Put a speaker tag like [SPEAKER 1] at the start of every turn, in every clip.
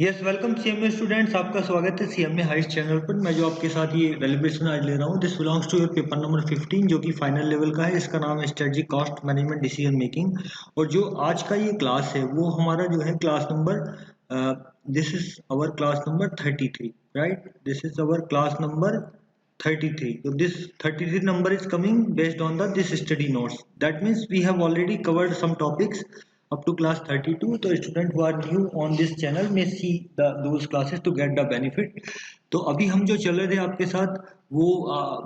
[SPEAKER 1] Yes welcome CMA students, आपका स्वागत है सीएमए हाइस्ट चैनल पर। मैं जो आपके साथ ये डेलिब्रेशन आज ले रहा हूँ, this belongs to your paper number 15 जो कि फाइनल लेवल का है। इसका नाम है strategy cost management decision making. और जो आज का ये क्लास है वो हमारा जो है class number this is our class number 33, right. This is our class number 33. So this 33 number is coming based on the this study notes. That means we have already covered some topics up to class 32. So student who are new on this channel may see those classes to get the benefit. तो अभी हम जो चल रहे थे आपके साथ वो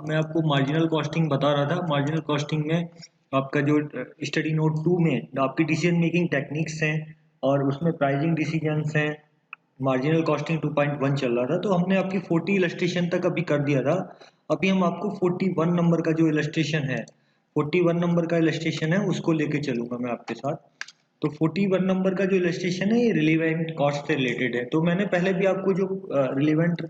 [SPEAKER 1] मैं आपको मार्जिनल कॉस्टिंग बता रहा था। मार्जिनल कॉस्टिंग में आपका जो स्टडी नोट 2 में आपकी डिसीजन मेकिंग टेक्निक्स हैं और उसमें प्राइसिंग डिसीजंस हैं। मार्जिनल कॉस्टिंग 2.1 चल रहा था, तो हमने आपकी 40 इलस्ट्रेशन तक अभी कर दिया था। अभी हम आपको 41 नंबर का जो इलस्ट्रेशन है, 41 नंबर का इलस्ट्रेशन है उसको लेके चलूंगा मैं आपके साथ। तो 41 नंबर का जो इलस्ट्रेशन है ये रिलेवेंट कॉस्ट से रिलेटेड है। तो मैंने पहले भी आपको जो रिलेवेंट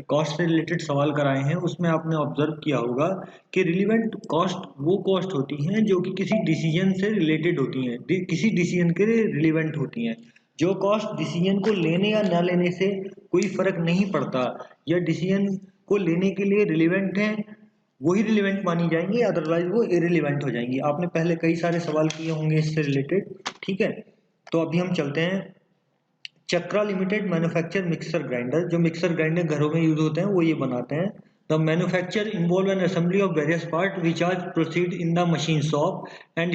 [SPEAKER 1] कॉस्ट से रिलेटेड सवाल कराए हैं उसमें आपने ऑब्जर्व किया होगा कि रिलेवेंट कॉस्ट वो कॉस्ट होती हैं जो कि किसी डिसीजन से रिलेटेड होती हैं, किसी डिसीजन के लिए रिलेवेंट होती हैं। जो कॉस्ट डिसीजन को लेने या ना लेने से कोई फर्क नहीं पड़ता या डिसीजन को लेने के लिए रिलेवेंट है, वही रिलेवेंट मानी जाएंगी, अदरवाइज वो इरिलेवेंट हो जाएंगी। आपने पहले कई सारे सवाल किए होंगे इससे रिलेटेड, ठीक है। तो अभी हम चलते हैं। Chakra limited manufacture mixer grinder. जो मिक्सर ग्राइंडर घरों में यूज होते हैं वो ये बनाते हैं। The manufacture involve an assembly of various part which are proceed in the machine shop and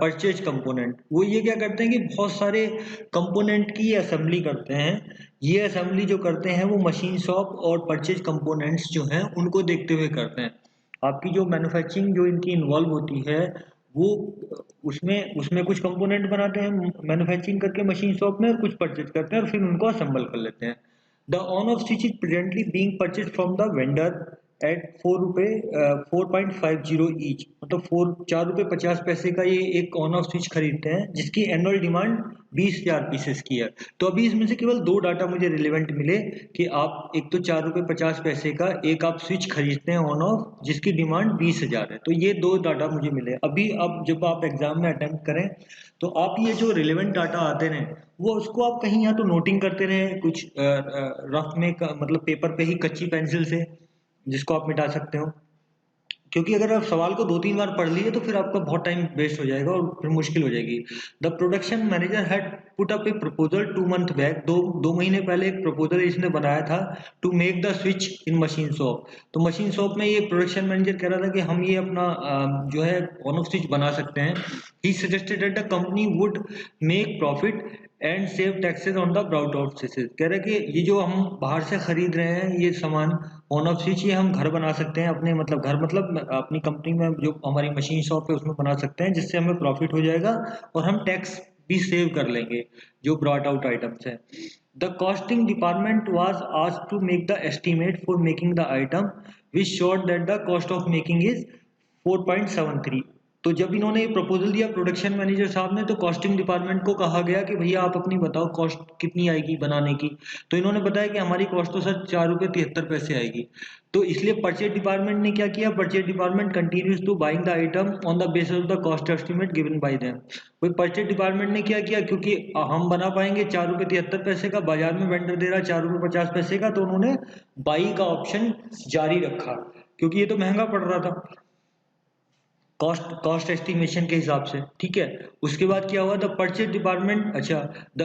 [SPEAKER 1] purchase component. वो ये क्या करते हैं कि बहुत सारे कंपोनेंट की असेंबली करते हैं। ये असेंबली जो करते हैं वो मशीन शॉप और परचेज कंपोनेंट्स जो हैं उनको देखते हुए करते हैं। आपकी जो मैन्युफैक्चरिंग जो इनकी इन्वॉल्व होती है वो उसमें उसमें कुछ कंपोनेंट बनाते हैं मैन्युफैक्चरिंग करके मशीन शॉप में, और कुछ परचेज करते हैं और फिर उनको असेंबल कर लेते हैं। The on off switch is presently being purchase from the vendor at 4 रुपए 4.50 ईच, मतलब 4 रुपए 50 पैसे का ये एक ऑन ऑफ स्विच खरीदते हैं जिसकी एनुअल डिमांड 20,000 पीसेस की है। तो अभी इसमें से केवल दो डाटा मुझे रिलेवेंट मिले कि आप एक तो 4 रुपए 50 पैसे का एक आप स्विच खरीदते हैं ऑन ऑफ जिसकी डिमांड 20,000 है। तो ये दो डाटा मुझे मिले। अभी अब जब आप एग्जाम में अटेम्प्ट करें तो आप ये जो रिलेवेंट डाटा आते रहे वो उसको आप कहीं या तो नोटिंग करते रहे कुछ रफ में मतलब पेपर पे ही कच्ची पेंसिल से, जिसको आप मिटा सकते हो। क्योंकि अगर आप सवाल को 2-3 बार पढ़ लिए तो फिर आपका बहुत टाइम वेस्ट हो जाएगा और फिर मुश्किल हो जाएगी। The production manager had put up a proposal 2 month back. दो महीने पहले एक प्रपोजल इसने बनाया था to make the switch in machine shop. तो मशीन शॉप में ये प्रोडक्शन मैनेजर कह रहा था कि हम ये अपना जो है ऑन ऑफ स्विच बना सकते हैं। He suggested that the company would make profit and save taxes on the brought outsources. कह रहे कि ये जो हम बाहर से खरीद रहे हैं ये सामान ऑन ऑफ स्विच, ये हम घर बना सकते हैं अपने, मतलब घर मतलब अपनी कंपनी में जो हमारी मशीन शॉप है उसमें बना सकते हैं जिससे हमें प्रॉफिट हो जाएगा और हम टैक्स भी सेव कर लेंगे जो ब्रॉट आउट आइटम्स है। The costing department was asked to make the estimate for making the item which showed that the cost of making is 4.73। तो जब इन्होंने ये प्रपोजल दिया प्रोडक्शन मैनेजर साहब ने, तो कॉस्टिंग डिपार्टमेंट को कहा गया कि भैया आप अपनी बताओ कॉस्ट कितनी आएगी बनाने की। तो इन्होंने बताया कि हमारी कॉस्ट तो सर 4 रुपए 73 पैसे आएगी। तो इसलिए परचेज डिपार्टमेंट ने क्या किया, purchase department continues to buying the item on the basis of the cost estimate given by them. वही परचेज डिपार्टमेंट ने क्या किया, क्योंकि हम बना पाएंगे 4 रुपए 73 पैसे का, बाजार में वेंडर दे रहा है 4 रुपए 50 पैसे का, तो उन्होंने बाई का ऑप्शन जारी रखा क्योंकि ये तो महंगा पड़ रहा था कॉस्ट एस्टिमेशन के हिसाब से, ठीक है। उसके बाद क्या हुआ, द परचेज डिपार्टमेंट, अच्छा द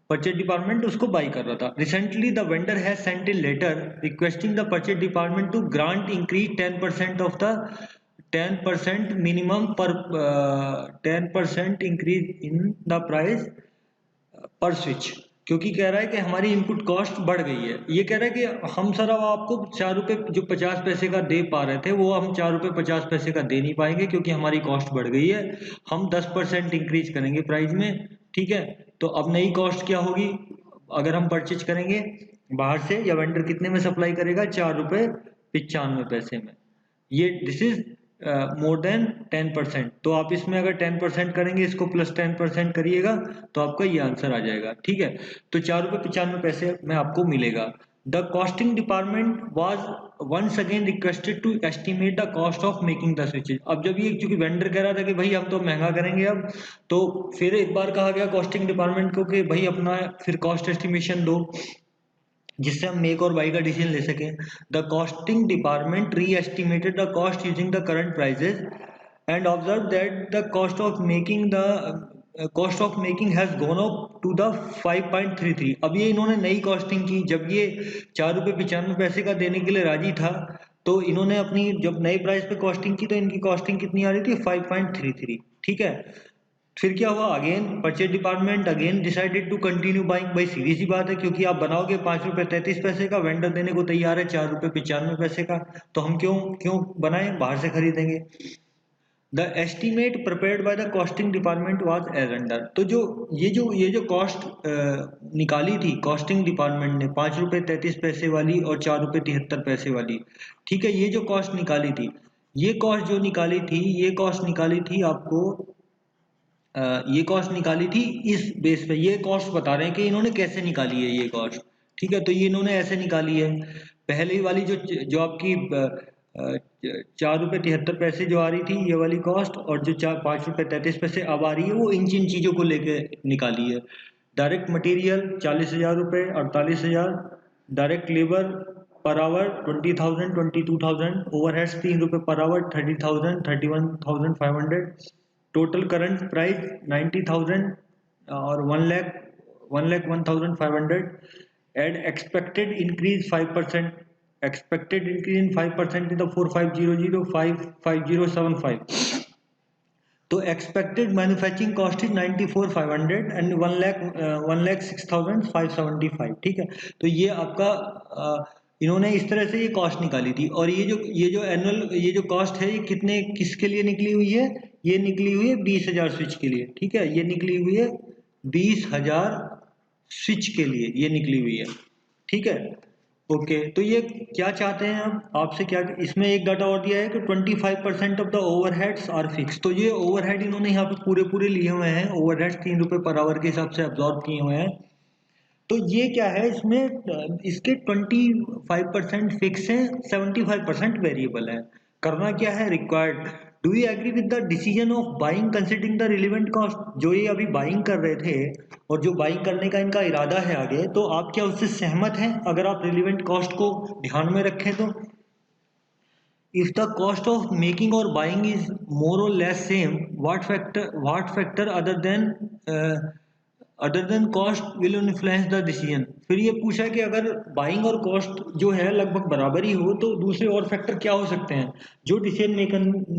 [SPEAKER 1] परचेज डिपार्टमेंट उसको बाई कर रहा था। Recently the vendor has sent a letter requesting the purchase department to grant increase 10% of the 10% minimum पर 10% increase in the price per switch. क्योंकि कह रहा है कि हमारी इनपुट कॉस्ट बढ़ गई है। ये कह रहा है कि हम सर अब आपको 4 रुपए जो 50 पैसे का दे पा रहे थे वो हम 4 रुपए 50 पैसे का दे नहीं पाएंगे क्योंकि हमारी कॉस्ट बढ़ गई है। हम 10% इंक्रीज करेंगे प्राइस में, ठीक है। तो अब नई कॉस्ट क्या होगी, अगर हम परचेज करेंगे बाहर से या वेंडर कितने में सप्लाई करेगा, 4 रुपए 95 पैसे में। ये दिस इज मोर देन 10%। तो आप इसमें अगर 10% करेंगे, इसको प्लस 10% करिएगा तो आपका ये आंसर आ जाएगा, ठीक है। तो 4 रुपए 95 पैसे में आपको मिलेगा। The costing department was once again requested to estimate the cost of making the switches. अब जब ये चूंकि वेंडर कह रहा था कि भाई हम तो महंगा करेंगे अब, तो फिर एक बार कहा गया कॉस्टिंग डिपार्टमेंट को कि भाई अपना फिर कॉस्ट एस्टिमेशन दो, जिससे हम मेक और बाई का डिसीजन ले सकें। The costing department re estimated the cost using the current prices and observe that the cost of making has gone up to the 5.33। अब ये इन्होंने नई कॉस्टिंग की, जब ये 4 रुपये 95 पैसे का देने के लिए राजी था, तो इन्होंने अपनी जब नए प्राइस पे कॉस्टिंग की तो इनकी कॉस्टिंग कितनी आ रही थी, 5.33। ठीक है, फिर क्या हुआ, again purchase department again decided to continue buying. भाई सीधी सी बात है, क्योंकि आप बनाओगे 5 रुपये 33 पैसे का, वेंडर देने को तैयार है 4 रुपये 95 पैसे का, तो हम क्यों क्यों बनाए, बाहर से खरीदेंगे। The estimate prepared by the costing department was as under. तो ये जो कॉस्ट निकाली थी कॉस्टिंग डिपार्टमेंट ने, 5 रुपये 33 पैसे वाली और 4 रुपये 73 पैसे वाली, ठीक है, ये जो कॉस्ट निकाली थी, ये कॉस्ट जो निकाली थी, ये कॉस्ट निकाली थी आपको, ये कॉस्ट निकाली थी इस बेस पे। ये कॉस्ट बता रहे हैं कि इन्होंने कैसे निकाली है ये कॉस्ट। ठीक है, तो ये इन्होंने ऐसे निकाली है। पहले वाली जो आपकी 4 रुपये 73 पैसे जो आ रही थी ये वाली कॉस्ट, और जो 5 रुपये 33 पैसे अब आ रही है, वो इन चीज़ों को लेके निकाली है। डायरेक्ट मटेरियल 40,000 रुपये 48,000, direct labour per our 20,000 22,000, overheads 3 रुपये per hour 30,000 31,500, total current price 90,000 और 1,01,500। Add expected increase 5%, expected increase in 5% in the 4500 तो expected manufacturing cost is 94,500 and 1,06,575। ठीक है, तो ये आपका इन्होंने इस तरह से ये कॉस्ट निकाली थी। और ये जो एनुअल ये जो कॉस्ट है, ये किसके लिए निकली हुई है, ये निकली हुई है 20,000 स्विच के लिए। ठीक है, ये निकली हुई है 20,000 स्विच के लिए ये निकली हुई है। ठीक है, ओके, तो ये क्या चाहते हैं अब आपसे, क्या इसमें एक डाटा और दिया है कि 25% of the overheads are fix. तो ये ओवरहेड इन्होंने यहाँ पे पूरे लिए हुए हैं, ओवरहेड्स 3 रुपये पर आवर के हिसाब से अब्जॉर्ब किए हुए हैं। तो ये क्या है, इसमें इसके 25% फिक्स है, 75% वेरिएबल है। करना क्या है, required do you agree with the decision of buying considering the relevant cost. जो ये अभी बाइंग कर रहे थे और जो बाइंग करने का इनका इरादा है आगे, तो आप क्या उससे सहमत हैं अगर आप रिलेवेंट कॉस्ट को ध्यान में रखें तो। If the cost of making or buying is more or less same, what factor other than cost will influence the decision। फिर ये पूछा कि अगर बाइंग और कॉस्ट जो है लगभग बराबर ही हो, तो दूसरे और फैक्टर क्या हो सकते हैं जो डिसीजन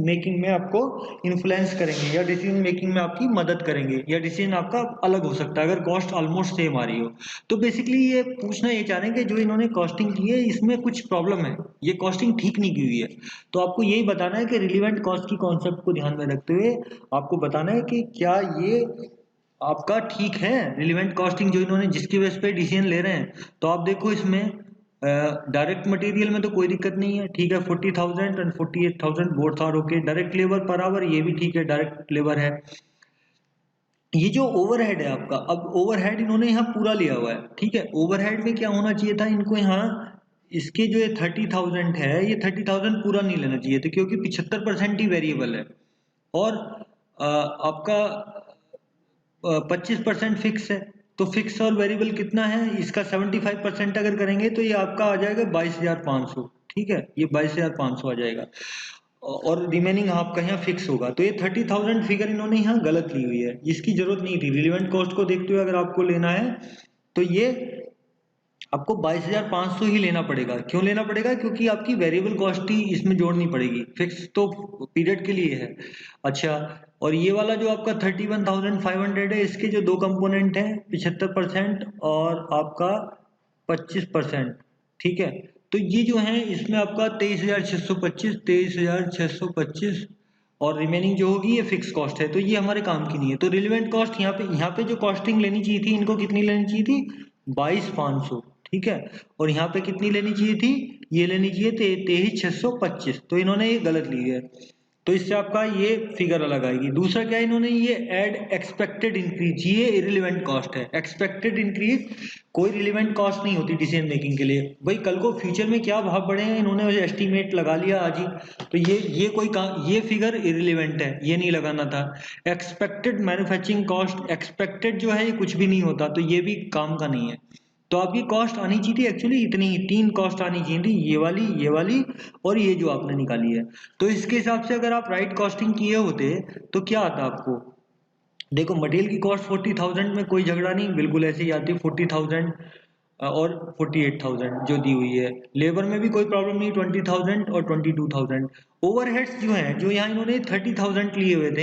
[SPEAKER 1] मेकिंग में आपको इन्फ्लुएंस करेंगे या डिसीजन मेकिंग में आपकी मदद करेंगे, या डिसीजन आपका अलग हो सकता है अगर कॉस्ट ऑलमोस्ट सेम आ रही हो। तो बेसिकली ये पूछना ये चाह रहे हैं कि जो इन्होंने कॉस्टिंग की है इसमें कुछ प्रॉब्लम है, ये कॉस्टिंग ठीक नहीं की हुई है। तो आपको यही बताना है कि रिलीवेंट कॉस्ट की कॉन्सेप्ट को ध्यान में रखते हुए आपको बताना है कि क्या ये आपका ठीक है रिलीवेंट कॉस्टिंग जो इन्होंने जिसकी बेस पे डिसीजन ले रहे हैं। तो आप देखो इसमें डायरेक्ट मटेरियल में तो कोई दिक्कत नहीं है, ठीक है, 40,000 and 48,000 both are okay. Direct labour per hour ये भी ठीक है, डायरेक्ट लेबर है। ये जो ओवरहेड है आपका, अब ओवरहेड इन्होंने यहाँ पूरा लिया हुआ है। ठीक है, ओवरहेड में क्या होना चाहिए था इनको यहाँ, इसके जो ये 30,000 है, ये 30,000 पूरा नहीं लेना चाहिए था, क्योंकि 75% ही वेरिएबल है और आपका 25% फिक्स है। तो फिक्स और वेरिएबल कितना है इसका, 75% अगर करेंगे तो ये आपका आ जाएगा 22,500। ठीक है, ये 22,500 आ जाएगा और रिमेनिंग आपका यहाँ फिक्स होगा। तो ये 30,000 फिगर इन्होंने यहाँ गलत ली हुई है, इसकी जरूरत नहीं थी। रिलेवेंट कॉस्ट को देखते हुए अगर आपको लेना है तो ये आपको 22,500 ही लेना पड़ेगा। क्यों लेना पड़ेगा, क्योंकि आपकी वेरिएबल कॉस्ट ही इसमें जोड़नी पड़ेगी, फिक्स तो पीरियड के लिए है। अच्छा, और ये वाला जो आपका 31,500 है, इसके जो दो कंपोनेंट हैं 75% और आपका 25%। ठीक है, तो ये जो है इसमें आपका 23,625 और रिमेनिंग जो होगी ये फिक्स कॉस्ट है, तो ये हमारे काम की नहीं है। तो रिलेवेंट कॉस्ट यहाँ पे जो कॉस्टिंग लेनी चाहिए थी, इनको कितनी लेनी चाहिए थी, 22,500। ठीक है, और यहाँ पे कितनी लेनी चाहिए थी, ये लेनी चाहिए 23,625। तो इन्होंने ये गलत ली है। तो इससे आपका ये फिगर अलग आएगी। दूसरा क्या है, इन्होंने ये ऐड एक्सपेक्टेड इंक्रीज, ये इररिलेवेंट कॉस्ट है। एक्सपेक्टेड इंक्रीज कोई रिलेवेंट कॉस्ट नहीं होती डिसीजन मेकिंग के लिए। भाई कल को फ्यूचर में क्या भाव बढ़े हैं इन्होंने एस्टीमेट लगा लिया आज ही, तो ये फिगर इररिलेवेंट है, ये नहीं लगाना था। एक्सपेक्टेड मैन्युफैक्चरिंग कॉस्ट, एक्सपेक्टेड जो है ये कुछ भी नहीं होता, तो ये भी काम का नहीं है। तो आपकी कॉस्ट आनी चाहिए थी एक्चुअली इतनी ही, 3 कॉस्ट आनी चाहिए थी, ये वाली और ये जो आपने निकाली है। तो इसके हिसाब से अगर आप राइट कॉस्टिंग किए होते तो क्या आता आपको। देखो मटेरियल की कॉस्ट 40,000 में कोई झगड़ा नहीं, बिल्कुल ऐसे ही आती 40,000 और 48,000 जो दी हुई है। लेबर में भी कोई प्रॉब्लम नहीं, 20,000 और 22,000। ओवरहेड्स जो हैं, जो यहाँ इन्होंने 30,000 लिए हुए थे,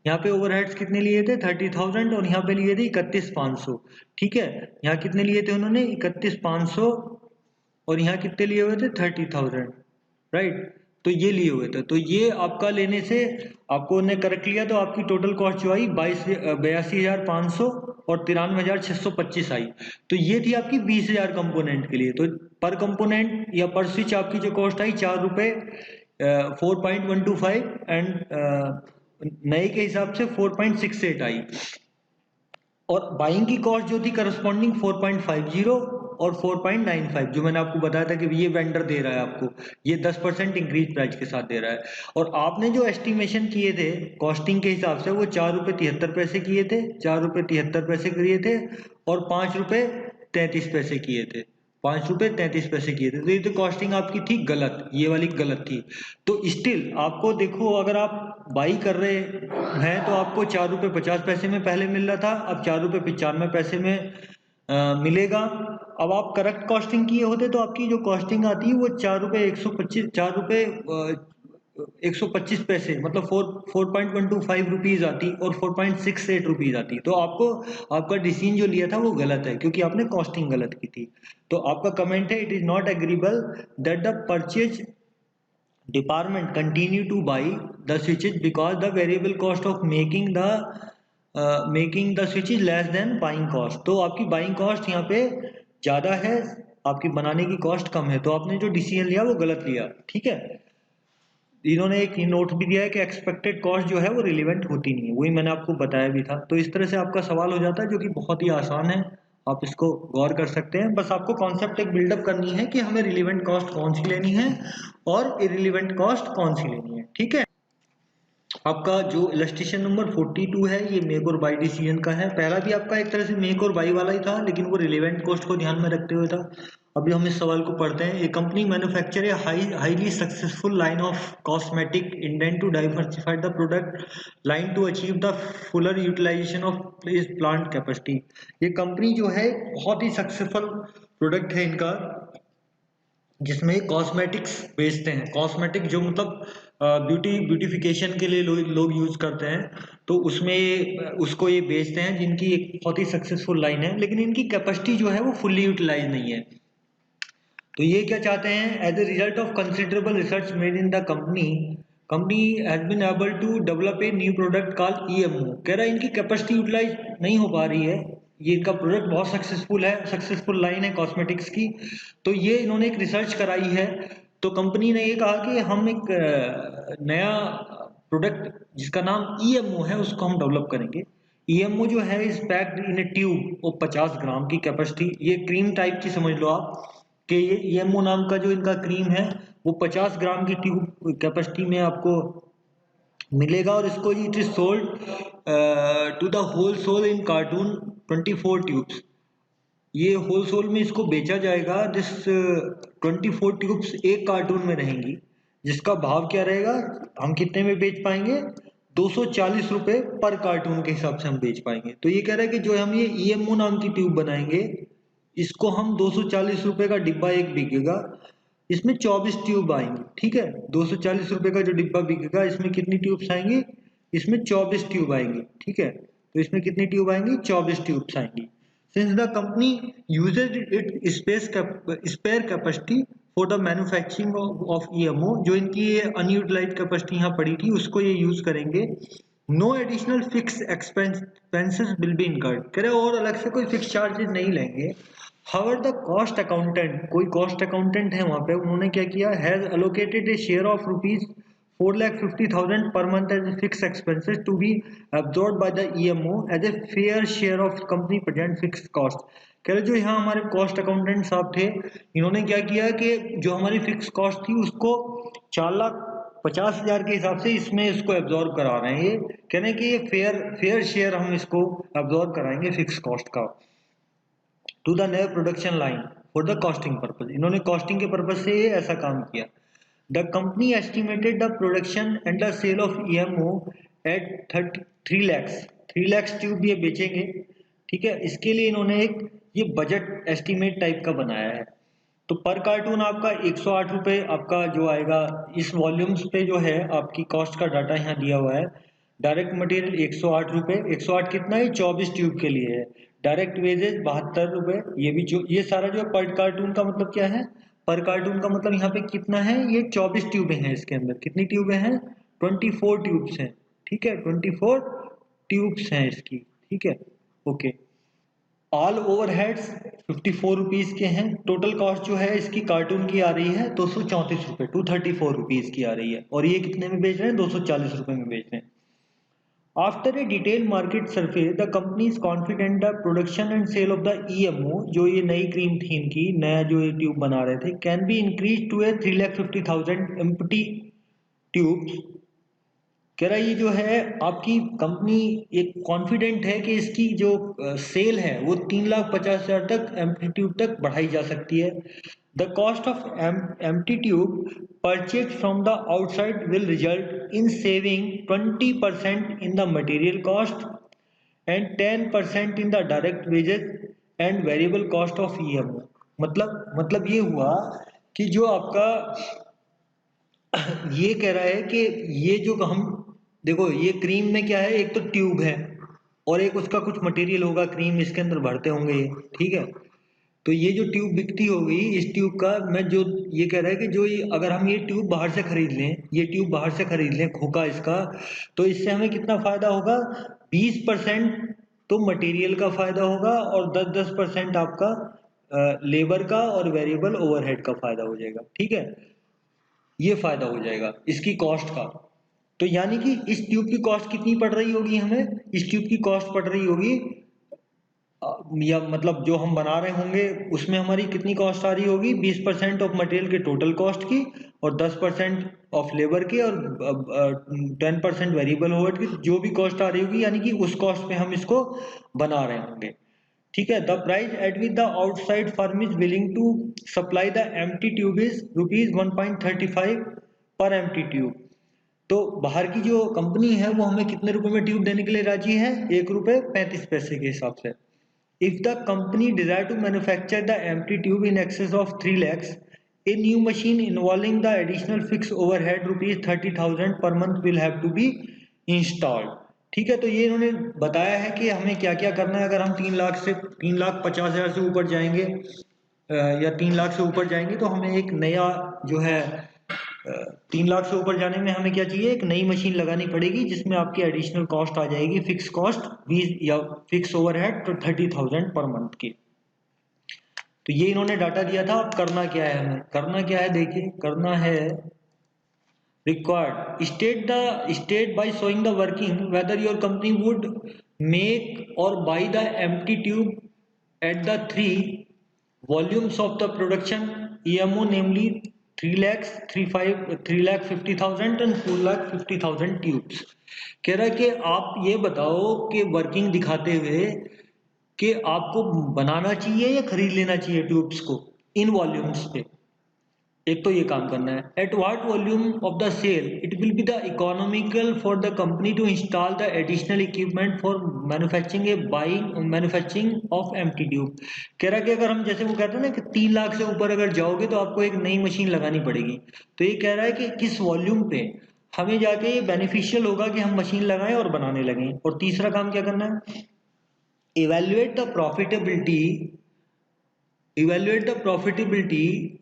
[SPEAKER 1] यहाँ पे ओवरहेड्स कितने लिए थे 30,000 और यहाँ पे लिए थे 31,500। ठीक है, यहाँ कितने लिए थे उन्होंने 31,500 और यहाँ कितने लिए हुए थे 30,000, राइट। तो ये लिए हुए थे, तो ये आपका लेने से आपको उन्हें करेक्ट लिया तो आपकी टोटल कॉस्ट जो आई 82,500 और 93,625 आई। तो ये थी आपकी 20,000 कंपोनेंट के लिए। तो पर कंपोनेंट या पर स्विच आपकी जो कॉस्ट आई 4 रुपए 4.125 एंड नए के हिसाब से 4.68 आई। और बाइंग की कॉस्ट जो थी करस्पॉन्डिंग 4.50 और 4.95, जो मैंने आपको बताया था कि ये वेंडर दे रहा है आपको, ये 10% इंक्रीज प्राइस के साथ दे रहा है। और आपने जो एस्टिमेशन किए थे कॉस्टिंग के हिसाब से वो 4 रुपये 73 पैसे किए थे, 4 रुपये 73 पैसे किए थे और 5 रुपये 33 पैसे किए थे, 5 रुपये 33 पैसे किए थे। तो ये तो कॉस्टिंग आपकी थी गलत, ये वाली गलत थी। तो स्टिल आपको देखो, अगर आप बाई कर रहे हैं तो आपको 4 रुपये 50 पैसे में पहले मिल रहा था, अब 4 रुपये 95 पैसे में मिलेगा। अब आप करेक्ट कॉस्टिंग किए होते तो आपकी जो कॉस्टिंग आती है वो 4 रुपये 125, 4 रुपये 125 पैसे, मतलब 4.125 रुपीज आती और 4.68 रुपीज आती। तो आपको आपका डिसीजन जो लिया था वो गलत है, क्योंकि आपने कॉस्टिंग गलत की थी। तो आपका कमेंट है, it is not agreeable that the purchase department continue to buy the switches because the variable cost of making the switch is less than buying cost। तो आपकी buying cost यहाँ पे ज्यादा है, आपकी बनाने की कॉस्ट कम है, तो आपने जो डिसीजन लिया वो गलत लिया। ठीक है, इन्होंने एक नोट भी दिया है कि एक्सपेक्टेड कॉस्ट जो है वो रिलेवेंट होती नहीं है, वही मैंने आपको बताया भी था। तो इस तरह से आपका सवाल हो जाता है, जो कि बहुत ही आसान है, आप इसको गौर कर सकते हैं। बस आपको कॉन्सेप्ट एक बिल्डअप करनी है कि हमें रिलेवेंट कॉस्ट कौन सी लेनी है और इररिलेवेंट कॉस्ट कौन सी लेनी है। ठीक है, आपका जो इलस्ट्रेशन नंबर 42 है ये मेक और बाई डिसीजन का है। पहला भी आपका एक तरह से मेक और बाई वाला ही था, लेकिन वो रिलेवेंट कॉस्ट को ध्यान में रखते हुए था। अभी हम इस सवाल को पढ़ते हैं। A company manufacture a highly successful line of cosmetic intend to diversify the product line to achieve the fuller utilisation of its plant capacity. ये कंपनी जो है बहुत ही सक्सेसफुल प्रोडक्ट है इनका, जिसमें कॉस्मेटिक्स बेचते हैं। कॉस्मेटिक जो मतलब ब्यूटिफिकेशन के लिए लोग यूज करते हैं, तो उसमें उसको ये बेचते हैं, जिनकी एक बहुत ही सक्सेसफुल लाइन है, लेकिन इनकी कैपेसिटी जो है वो फुल्ली यूटिलाइज नहीं है। तो ये क्या चाहते हैं, as a result of considerable research made in the company has been able to develop a new product called EMO. कह रहा है इनकी कैपेसिटी यूटिलाइज नहीं हो पा रही है, ये इनका प्रोडक्ट बहुत सक्सेसफुल है, सक्सेसफुल लाइन है कॉस्मेटिक्स की। तो ये इन्होंने एक रिसर्च कराई है, तो कंपनी ने ये कहा कि हम एक नया प्रोडक्ट जिसका नाम ईएमओ है उसको हम डेवलप करेंगे। ईएमओ जो है is packed in A tube और 50 ग्राम की कैपेसिटी, ये क्रीम टाइप की समझ लो आप, कि ये ईएमओ नाम का जो इनका क्रीम है वो 50 ग्राम की ट्यूब कैपेसिटी में आपको मिलेगा। और इसको it is sold to the wholesale in carton 24 tubes. ये होल सोल में इसको बेचा जाएगा। दिस 24 ट्यूब्स एक कार्टून में रहेंगी, जिसका भाव क्या रहेगा, हम कितने में बेच पाएंगे, 240 रुपए पर कार्टून के हिसाब से हम बेच पाएंगे। तो ये कह रहा है कि जो हम ये ईएमओ नाम की ट्यूब बनाएंगे, इसको हम 240 रुपए का डिब्बा एक बिकेगा, इसमें 24 ट्यूब आएंगी। ठीक है, 240 रुपए का जो डिब्बा बिकेगा इसमें कितनी ट्यूब्स आएंगी, इसमें 24 ट्यूब आएंगी। ठीक है, तो इसमें कितनी ट्यूब आएंगी, 24 ट्यूब्स आएंगी। Since the company uses its spare capacity for the manufacturing of EMO, जो इनकी ये अनयूटिलाइज्ड कैपेसिटी यहाँ पड़ी थी उसको ये यूज करेंगे। No additional fixed expenses will be incurred, कह रहे और अलग से कोई फिक्स चार्जेस नहीं लेंगे। However, the cost accountant, कोई कॉस्ट अकाउंटेंट है वहां पे, उन्होंने क्या किया, has allocated a share of 4,50,000 per month as fixed expenses to be absorbed by the EMO as a fair share of company present fixed cost। कह रहे जो यहाँ हमारे कॉस्ट अकाउंटेंट साहब थे, इन्होंने क्या किया कि जो हमारी फिक्स कॉस्ट थी उसको 4,50,000 के हिसाब से इसमें इसको एब्जॉर्ब करा रहे हैं। ये कह रहे हैं कि ये फेयर शेयर हम इसको एब्जॉर्ब कराएंगे फिक्स कॉस्ट का टू द नए production line for the costing purpose. इन्होंने कॉस्टिंग के पर्पज से ये ऐसा काम किया। The company estimated the production and the sale of EMO at 3 lakh tube ये बेचेंगे। ठीक है, इसके लिए इन्होंने एक ये बजट एस्टिमेट टाइप का बनाया है। तो पर कार्टून आपका 108 रुपये आपका जो आएगा, इस वॉल्यूम्स पे जो है आपकी कॉस्ट का डाटा यहाँ दिया हुआ है। डायरेक्ट मटेरियल 108 रुपये, 108 कितना है, 24 ट्यूब के लिए है। डायरेक्ट वेजेस 72 रुपये। ये भी जो ये सारा जो पर कार्टून का मतलब क्या है, पर कार्टून का मतलब यहाँ पे कितना है, ये 24 ट्यूबें हैं। इसके अंदर कितनी ट्यूबें हैं, 24 ट्यूब्स हैं। ठीक है, 24 ट्यूब्स हैं इसकी। ठीक है, ओके। ऑल ओवरहेड्स 54 रुपीज के हैं। टोटल कॉस्ट जो है इसकी कार्टून की आ रही है 234 रुपये, 234 रुपीज की आ रही है। और ये कितने में बेच रहे हैं, 240 रुपये में बेच रहे हैं। After a detail market survey the company is confident the production and sale of the EMO, जो ये नई क्रीम थी इनकी, नया जो ये ट्यूब बना रहे थे, can be increase to a 3,50,000 empty tubes. कह रहा है ये जो है आपकी कंपनी एक कॉन्फिडेंट है कि इसकी जो सेल है वो 3,50,000 तक एम्पलीट्यूड तक बढ़ाई जा सकती है। The cost of empty tube purchase from the outside will result in saving 20% in the material cost and 10% in the direct wages and variable cost of EMO। मतलब ये हुआ कि जो आपका ये कह रहा है कि ये जो हम देखो, ये क्रीम में क्या है, एक तो ट्यूब है और एक उसका कुछ मटेरियल होगा, क्रीम इसके अंदर भरते होंगे ये। ठीक है, तो ये जो ट्यूब बिकती होगी, इस ट्यूब का मैं जो ये कह रहा है कि जो ये अगर हम ये ट्यूब बाहर से खरीद लें, ये ट्यूब बाहर से खरीद लें खोखा इसका, तो इससे हमें कितना फायदा होगा, 20% तो मटेरियल का फायदा होगा और 10% आपका लेबर का और वेरिएबल ओवरहेड का फायदा हो जाएगा। ठीक है, ये फायदा हो जाएगा इसकी कॉस्ट का। तो यानी कि इस ट्यूब की कॉस्ट कितनी पड़ रही होगी हमें, इस ट्यूब की कॉस्ट पड़ रही होगी या मतलब जो हम बना रहे होंगे उसमें हमारी कितनी कॉस्ट आ रही होगी, 20% ऑफ मटेरियल के टोटल कॉस्ट की और 10% ऑफ लेबर की और 10% वेरिएबल ओवरहेड की, जो भी कॉस्ट आ रही होगी, यानी कि उस कॉस्ट पे हम इसको बना रहे होंगे। ठीक है, the price at with the outside firm is willing to supply the empty tube is ₹1.35 per empty tube. तो बाहर की जो कंपनी है वो हमें कितने रुपए में ट्यूब देने के लिए राजी है, ₹1.35 के हिसाब से। If the company desire to manufacture the empty tube in excess of 3 lakhs, a new machine involving the additional fix overhead ₹30,000 per month will have to be installed. ठीक है, तो ये इन्होंने बताया है कि हमें क्या क्या करना है। अगर हम 3,50,000 से ऊपर जाएंगे या 3 लाख से ऊपर जाएंगे तो हमें एक नया जो है 3 लाख से ऊपर जाने में हमें क्या चाहिए, एक नई मशीन लगानी पड़ेगी जिसमें आपकी एडिशनल कॉस्ट आ जाएगी, फिक्स कॉस्ट 20 या फिक्स ओवरहेड तो 30,000 पर मंथ की। तो ये इन्होंने डाटा दिया था। अब करना क्या है, हमें करना क्या है, देखिए करना है required state by showing the working whether your company would make or buy the empty tube at the three volumes of the production EMO, namely 3,50,000 and 4,50,000 tubes। कह रहा है कि आप ये बताओ कि वर्किंग दिखाते हुए कि आपको बनाना चाहिए या खरीद लेना चाहिए ट्यूब्स को इन वॉल्यूम्स पे। एक तो ये काम करना है, at what volume of the sale it will be the economical for the company to install the additional equipment for manufacturing of empty tube. कह रहा है कि अगर हम जैसे वो कहते हैं ना कि 3 लाख से ऊपर अगर जाओगे तो आपको एक नई मशीन लगानी पड़ेगी। तो ये कह रहा है कि किस वॉल्यूम पे हमें जाके ये बेनिफिशियल होगा कि हम मशीन लगाएं और बनाने लगें। और तीसरा काम क्या करना है, evaluate the profitability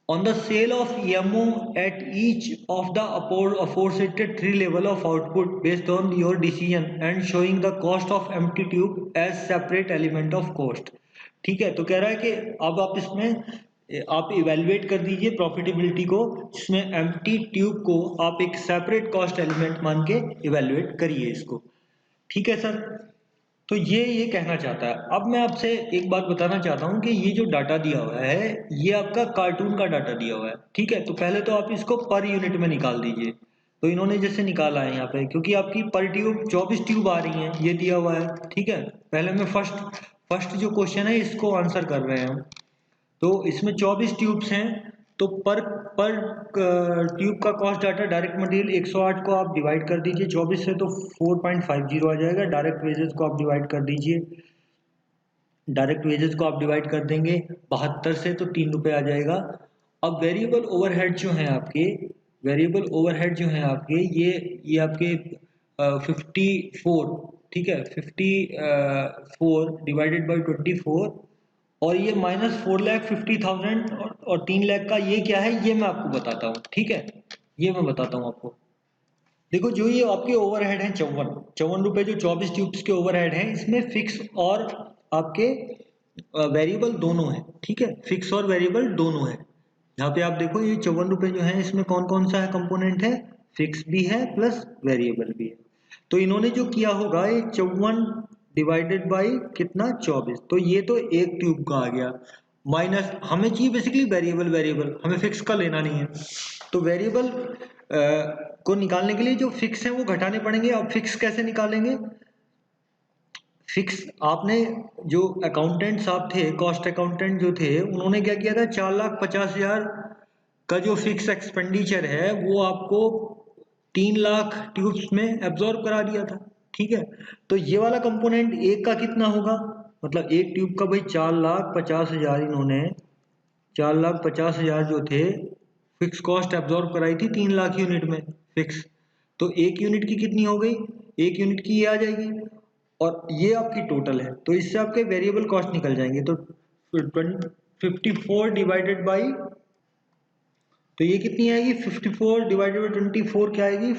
[SPEAKER 1] on the sale of EMO at each of the aforesaid 3 level of output based on your decision and showing the cost of empty tube as separate element of cost। ठीक है, तो कह रहा है कि अब आप इसमें आप इवेलुएट कर दीजिए प्रॉफिटेबिलिटी को, जिसमें एम्प्टी ट्यूब को आप एक सेपरेट कॉस्ट एलिमेंट मान के इवेलुएट करिए इसको। ठीक है सर, तो ये कहना चाहता है। अब मैं आपसे एक बात बताना चाहता हूँ कि ये जो डाटा दिया हुआ है ये आपका कार्टून का डाटा दिया हुआ है। ठीक है, तो पहले तो आप इसको पर यूनिट में निकाल दीजिए। तो इन्होंने जैसे निकाला है यहाँ पे, क्योंकि आपकी पर ट्यूब 24 ट्यूब आ रही हैं, ये दिया हुआ है। ठीक है, पहले मैं फर्स्ट जो क्वेश्चन है इसको आंसर कर रहे हैं हम। तो इसमें 24 ट्यूब्स हैं, तो पर ट्यूब का कॉस्ट डाटा डायरेक्ट मटेरियल 108 को आप डिवाइड कर दीजिए 24 से, तो 4.50 आ जाएगा। डायरेक्ट वेजेस को आप डिवाइड कर दीजिए, डायरेक्ट वेजेस को आप डिवाइड कर देंगे 72 से, तो 3 रुपये आ जाएगा। अब वेरिएबल ओवरहेड जो हैं आपके, वेरिएबल ओवरहेड जो हैं आपके, ये आपके 54, ठीक है, 54 डिवाइडेड बाई 24, और ये -4,50,000 और 3 लाख का ये क्या है, ये मैं आपको बताता हूँ। ठीक है, ये मैं बताता हूँ आपको। देखो, जो ये आपके ओवरहेड हैं 54 रुपए, जो 24 ट्यूब्स के ओवरहेड हैं, इसमें फिक्स और आपके वेरिएबल दोनों है। ठीक है, फिक्स और वेरिएबल दोनों है। यहाँ पे आप देखो, ये 54 रुपए जो है, इसमें कौन कौन सा है कंपोनेंट है, फिक्स भी है प्लस वेरिएबल भी है। तो इन्होंने जो किया होगा, ये 54 डिवाइडेड बाई कितना 24, तो ये तो एक ट्यूब का आ गया। माइनस हमें चाहिए बेसिकली वेरिएबल, हमें फिक्स का लेना नहीं है। तो वेरिएबल को निकालने के लिए जो फिक्स है वो घटाने पड़ेंगे। अब फिक्स कैसे निकालेंगे? फिक्स आपने, जो अकाउंटेंट साहब थे, कॉस्ट अकाउंटेंट जो थे, उन्होंने क्या किया था, 4,50,000 का जो फिक्स एक्सपेंडिचर है वो आपको 3 लाख ट्यूब्स में एब्जॉर्ब करा दिया था। ठीक है, तो ये वाला कंपोनेंट एक का कितना होगा, मतलब एक ट्यूब का भाई 4,50,000, इन्होंने 4,50,000 जो थे फिक्स कॉस्ट एब्जॉर्ब कराई थी 3 लाख यूनिट में फिक्स। तो एक यूनिट की कितनी हो गई, एक यूनिट की ये आ जाएगी, और ये आपकी टोटल है, तो इससे आपके वेरिएबल कॉस्ट निकल जाएंगे। तो 54 डिवाइडेड बाई, तो ये कितनी आएगी, 54 डिवाइडेड बाई 24 क्या आएगी,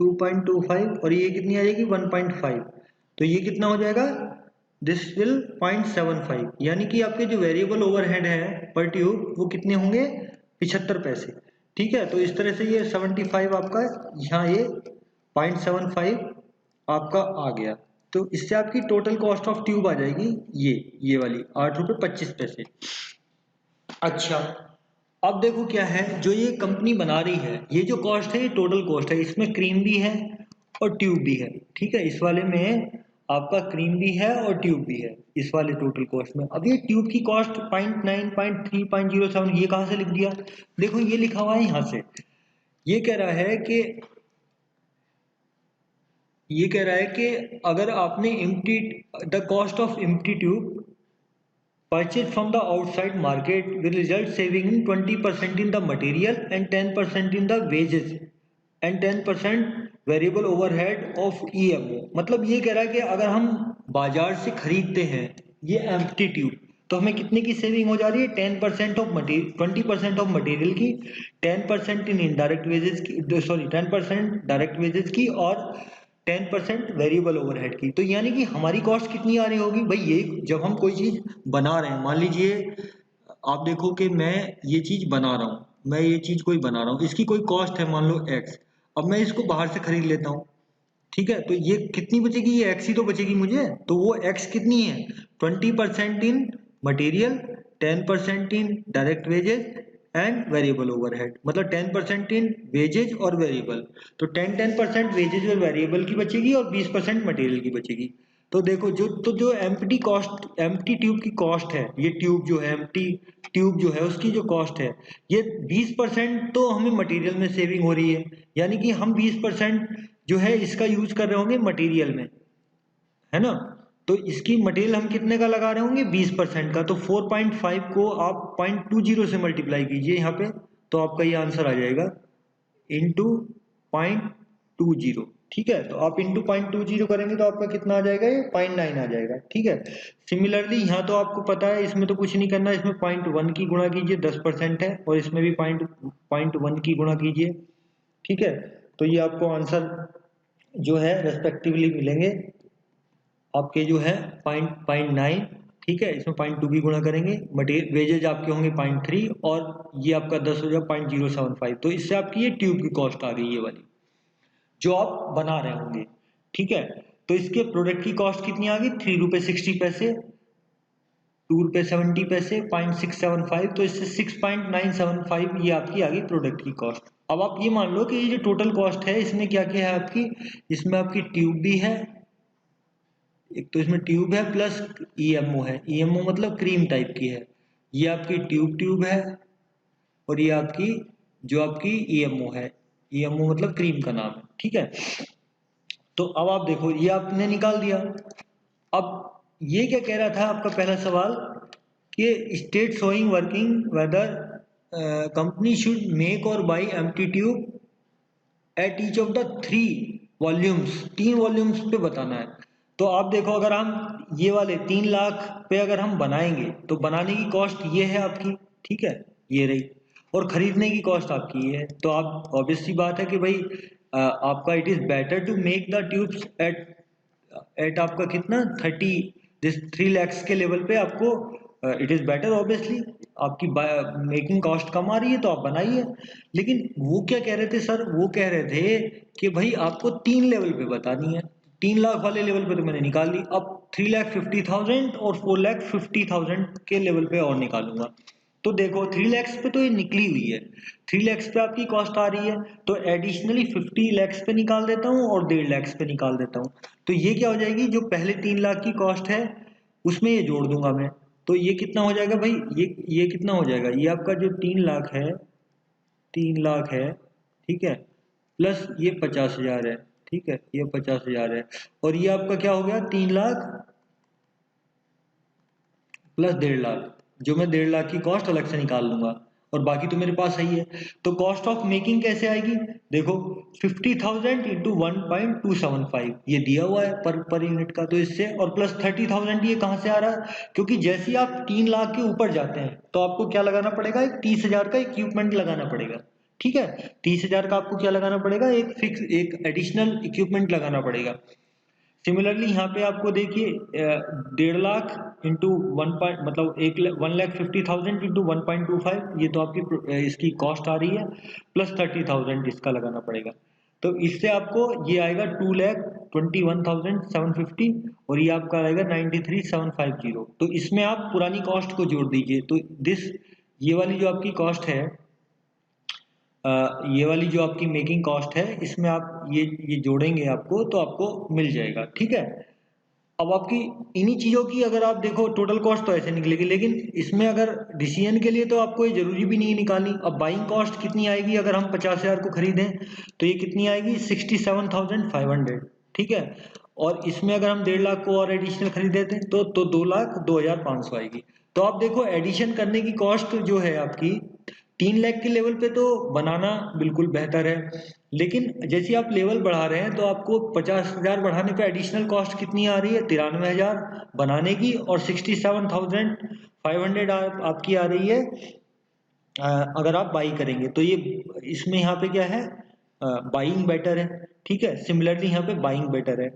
[SPEAKER 1] 2.25, और ये कितनी आ जाएगी 1.5, तो ये कितना हो जाएगा, दिस विल 0.75, यानी कि आपके जो वेरिएबल ओवरहेड है पर ट्यूब वो कितने होंगे, 75 पैसे। ठीक है, तो इस तरह से ये 75 आपका, यहाँ ये 0.75 आपका आ गया। तो इससे आपकी टोटल कॉस्ट ऑफ ट्यूब आ जाएगी ये वाली 8 रुपये 25 पैसे। अच्छा, अब देखो क्या है, जो ये कंपनी बना रही है, ये जो कॉस्ट है ये टोटल कॉस्ट है, इसमें क्रीम भी है और ट्यूब भी है। ठीक है, इस वाले में आपका क्रीम भी है और ट्यूब भी है इस वाले टोटल कॉस्ट में। अब ये ट्यूब की कॉस्ट 0.9, 0.3, 0.07, ये कहाँ से लिख दिया, देखो ये लिखा हुआ है यहाँ से। ये कह रहा है कि अगर आपने empty, the cost of empty tube purchased from the outside market will result saving in 20% in the material and 10% in the wages and 10% variable overhead of EMO. मतलब ये कह रहा है कि अगर हम बाजार से खरीदते हैं ये एम्प्टी ट्यूब, तो हमें कितने की सेविंग हो जा रही है, 10% ऑफ मटीरियल, 20% ऑफ मटेरियल की, 10% इन इनडायरेक्ट वेजेस की, सॉरी 10% डायरेक्ट वेजेस की, और 10% वेरिएबल ओवरहेड की। तो यानी कि हमारी कॉस्ट कितनी आ रही होगी भाई, ये जब हम कोई चीज बना रहे हैं, मान लीजिए आप देखो कि मैं ये चीज बना रहा हूँ, मैं ये चीज कोई बना रहा हूँ, इसकी कोई कॉस्ट है मान लो एक्स, अब मैं इसको बाहर से खरीद लेता हूँ। ठीक है, तो ये कितनी बचेगी, ये एक्स ही तो बचेगी मुझे। तो वो एक्स कितनी है, 20% in material, 10% in direct wages and variable overhead, मतलब 10% इन वेजेज और वेरिएबल। तो 10% वेजेज और वेरिएबल की बचेगी और 20% मटेरियल की बचेगी। तो देखो, जो एम्प्टी कॉस्ट, एम्प्टी ट्यूब की कॉस्ट है, ये ट्यूब जो है, एम्प्टी ट्यूब जो है उसकी जो कॉस्ट है, ये 20% तो हमें मटेरियल में सेविंग हो रही है, यानी कि हम 20% जो है इसका यूज कर रहे होंगे मटेरियल में, है ना। तो इसकी मटेरियल हम कितने का लगा रहे होंगे, 20% का। तो 4.5 को आप 0.20 से मल्टीप्लाई कीजिए यहाँ पे, तो आपका ये आंसर आ जाएगा इंटू 0.20। ठीक है, तो आप इंटू 0.20 करेंगे तो आपका कितना आ जाएगा, ये 0.9 आ जाएगा। ठीक है, सिमिलरली यहाँ तो आपको पता है, इसमें तो कुछ नहीं करना, इसमें 0.1 की गुणा कीजिए, 10% है, और इसमें भी 0.1 की गुणा कीजिए। ठीक है, तो ये आपको आंसर जो है रेस्पेक्टिवली मिलेंगे आपके जो है 0.9, ठीक है, इसमें 0.2 की गुणा करेंगे, मटेरियल वेजेज आपके होंगे 0.3 और ये आपका 10 हो जाएगा 0.075। तो इससे आपकी ये ट्यूब की कॉस्ट आ गई, ये वाली जो आप बना रहे होंगे। ठीक है, तो इसके प्रोडक्ट की कॉस्ट कितनी आ गई, 3 रुपये 60 पैसे, 2 रुपये 70 पैसे, 0.675, तो इससे 6.975 ये आपकी आ गई प्रोडक्ट की कॉस्ट। अब आप ये मान लो कि ये जो टोटल कॉस्ट है इसमें क्या क्या है आपकी, इसमें आपकी ट्यूब भी है, एक तो इसमें ट्यूब है प्लस ईएमओ है, ईएमओ मतलब क्रीम टाइप की है, ये आपकी ट्यूब है, और ये आपकी जो आपकी ईएमओ है, ईएमओ मतलब क्रीम का नाम है। ठीक है, तो अब आप देखो ये आपने निकाल दिया। अब ये क्या कह रहा था आपका पहला सवाल कि state showing working whether company should make or buy empty tube at each of the 3 volumes, 3 volumes पे बताना है। तो आप देखो अगर हम ये वाले 3 लाख पे अगर हम बनाएंगे तो बनाने की कॉस्ट ये है आपकी, ठीक है, ये रही, और खरीदने की कॉस्ट आपकी ये है। तो आप ऑब्वियस सी बात है कि भाई आपका it is better to make the tubes at at आपका कितना 3 lakhs के लेवल पे आपको इट इज बेटर, ऑब्वियसली आपकी मेकिंग कॉस्ट कम आ रही है तो आप बनाइए। लेकिन वो क्या कह रहे थे सर, वो कह रहे थे कि भाई आपको 3 लेवल पे बतानी है, 3 लाख वाले लेवल पे तो मैंने निकाल ली, अब 3,50,000 और 4,50,000 के लेवल पे और निकालूंगा। तो देखो 3 lakhs पे तो ये निकली हुई है, 3 lakhs पे आपकी कॉस्ट आ रही है, तो एडिशनली 50 lakhs पे निकाल देता हूँ और 1.5 lakhs पे निकाल देता हूँ। तो ये क्या हो जाएगी, जो पहले 3 लाख की कॉस्ट है उसमें ये जोड़ दूंगा मैं। तो ये कितना हो जाएगा भाई, ये कितना हो जाएगा, ये आपका जो 3 लाख है, 3 लाख है, ठीक है, प्लस ये 50,000 है, ठीक है, ये 50,000 है, और ये आपका क्या हो गया 3 लाख प्लस 1.5 लाख, जो मैं 1.5 लाख की कॉस्ट अलग से निकाल लूंगा, और बाकी तो मेरे पास सही है। तो कॉस्ट ऑफ मेकिंग कैसे आएगी, देखो 50,000 इंटू 1.275 ये दिया हुआ है पर यूनिट का, तो इससे और प्लस 30,000 ये कहाँ से आ रहा है, क्योंकि जैसे ही आप 3 लाख के ऊपर जाते हैं तो आपको क्या लगाना पड़ेगा, एक 30,000 का इक्विपमेंट लगाना पड़ेगा। ठीक है, 30,000 का आपको क्या लगाना पड़ेगा, एक फिक्स एक एडिशनल इक्विपमेंट लगाना पड़ेगा। सिमिलरली यहाँ पे आपको देखिए 1.5 लाख इंटू वन पॉइंट मतलब 1,50,000 इंटू 1.25, ये तो आपकी इसकी कॉस्ट आ रही है, प्लस 30,000 इसका लगाना पड़ेगा। तो इससे आपको ये आएगा 2,21,750, और ये आपका आएगा 93,750। तो इसमें आप पुरानी कॉस्ट को जोड़ दीजिए, तो ये वाली जो आपकी कॉस्ट है, ये वाली जो आपकी मेकिंग कॉस्ट है, इसमें आप ये जोड़ेंगे आपको तो आपको मिल जाएगा। ठीक है, अब आपकी इन्हीं चीजों की अगर आप देखो टोटल कॉस्ट तो ऐसे निकलेगी, लेकिन इसमें अगर डिसीजन के लिए तो आपको ये जरूरी भी नहीं निकालनी। अब बाइंग कॉस्ट कितनी आएगी, अगर हम 50,000 को खरीदें तो ये कितनी आएगी 67,500। ठीक है, और इसमें अगर हम 1.5 लाख को और एडिशनल खरीद देते हैं तो 2,02,500 आएगी। तो आप देखो एडिशन करने की कॉस्ट जो है आपकी 3 लाख के लेवल पे तो बनाना बिल्कुल बेहतर है, लेकिन जैसे आप लेवल बढ़ा रहे हैं तो आपको 50,000 बढ़ाने पे एडिशनल कॉस्ट कितनी आ रही है 93,000 बनाने की, और 67,500 आपकी आ रही है अगर आप बाई करेंगे। तो ये इसमें यहाँ पे क्या है, बाइंग बेटर है। ठीक है, सिमिलरली यहाँ पे बाइंग बेटर है।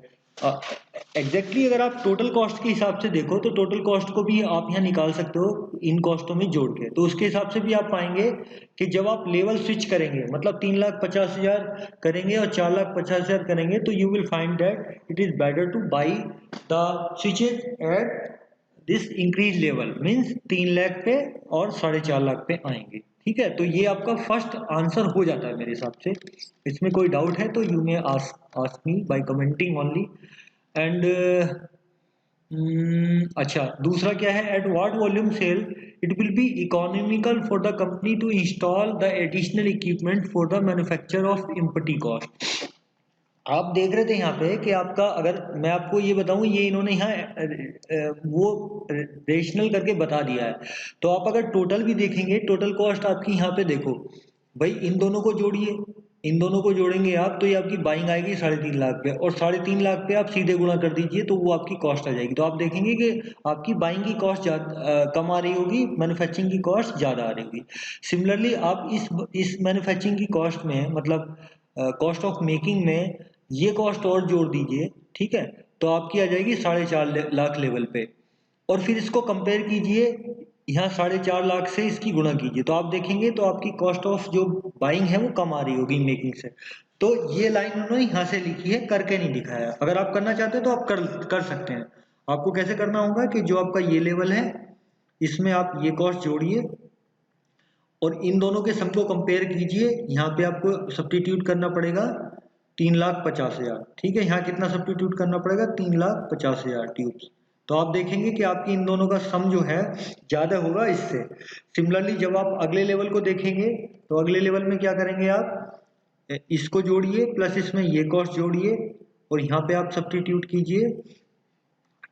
[SPEAKER 1] एग्जैक्टली अगर आप टोटल कॉस्ट के हिसाब से देखो तो टोटल कॉस्ट को भी आप यहाँ निकाल सकते हो इन कॉस्टों में जोड़ के, तो उसके हिसाब से भी आप पाएंगे कि जब आप लेवल स्विच करेंगे, मतलब 3,50,000 करेंगे और 4,50,000 करेंगे, तो you will find that it is better two by the switches at this increase level, means 3 lakh पे और 4.5 लाख पे आएंगे। ठीक है, तो ये आपका फर्स्ट आंसर हो जाता है मेरे हिसाब से। इसमें कोई डाउट है तो you may ask me by commenting only. And अच्छा, दूसरा क्या है, at what volume sale it will be economical for the company to install the additional equipment for the manufacture of empty cost. आप देख रहे थे यहाँ पे कि आपका, अगर मैं आपको ये बताऊं, ये इन्होंने यहाँ वो रेशनल करके बता दिया है। तो आप अगर टोटल भी देखेंगे, टोटल कॉस्ट आपकी यहाँ पे देखो भाई, इन दोनों को जोड़िए, इन दोनों को जोड़ेंगे आप तो ये आपकी बाइंग आएगी 3.5 लाख पे, और 3.5 लाख पे आप सीधे गुणा कर दीजिए तो वो आपकी कॉस्ट आ जाएगी। तो आप देखेंगे कि आपकी बाइंग की कॉस्ट कम आ रही होगी, मैन्युफैक्चरिंग की कॉस्ट ज्यादा आ रही होगी। सिमिलरली आप इस मैन्युफैक्चरिंग की कॉस्ट में, मतलब कॉस्ट ऑफ मेकिंग में ये कॉस्ट और जोड़ दीजिए। ठीक है, तो आपकी आ जाएगी 4.5 लाख लेवल पे। और फिर इसको कंपेयर कीजिए यहाँ 4.5 लाख से इसकी गुणा कीजिए, तो आप देखेंगे तो आपकी कॉस्ट ऑफ जो बाइंग है वो कम आ रही होगी मेकिंग से। तो ये लाइन उन्होंने यहाँ से लिखी है, करके नहीं दिखाया। अगर आप करना चाहते हो तो आप कर सकते हैं। आपको कैसे करना होगा कि जो आपका ये लेवल है इसमें आप ये कॉस्ट जोड़िए और इन दोनों के सम को कंपेयर कीजिए। यहाँ पे आपको सब्स्टिट्यूट करना पड़ेगा 3,50,000, ठीक है। यहाँ कितना सब्स्टिट्यूट करना पड़ेगा? 3,50,000 ट्यूब्स। तो आप देखेंगे कि आपकी इन दोनों का सम जो है ज्यादा होगा इससे। सिमिलरली जब आप अगले लेवल को देखेंगे तो अगले लेवल में क्या करेंगे आप, इसको जोड़िए प्लस इसमें ये कॉस्ट जोड़िए और यहाँ पे आप सब्स्टिट्यूट कीजिए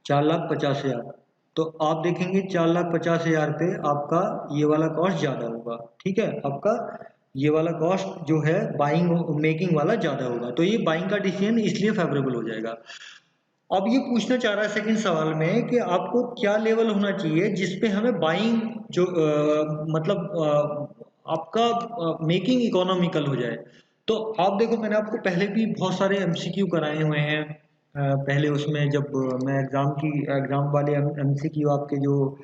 [SPEAKER 1] 4,50,000। तो आप देखेंगे 4,50,000 पे आपका ये वाला कॉस्ट ज्यादा होगा, ठीक है। आपका ये वाला कॉस्ट जो है बाइंग मेकिंग वाला ज्यादा होगा, तो ये बाइंग का डिसीजन इसलिए फेवरेबल हो जाएगा। अब ये पूछना चाह रहा है सेकंड सवाल में कि आपको क्या लेवल होना चाहिए जिसपे हमें बाइंग जो मतलब आपका मेकिंग इकोनॉमिकल हो जाए। तो आप देखो, मैंने आपको पहले भी बहुत सारे एमसीक्यू कराए हुए हैं। पहले उसमें जब मैं एग्जाम वाले एमसीक्यू आपके जो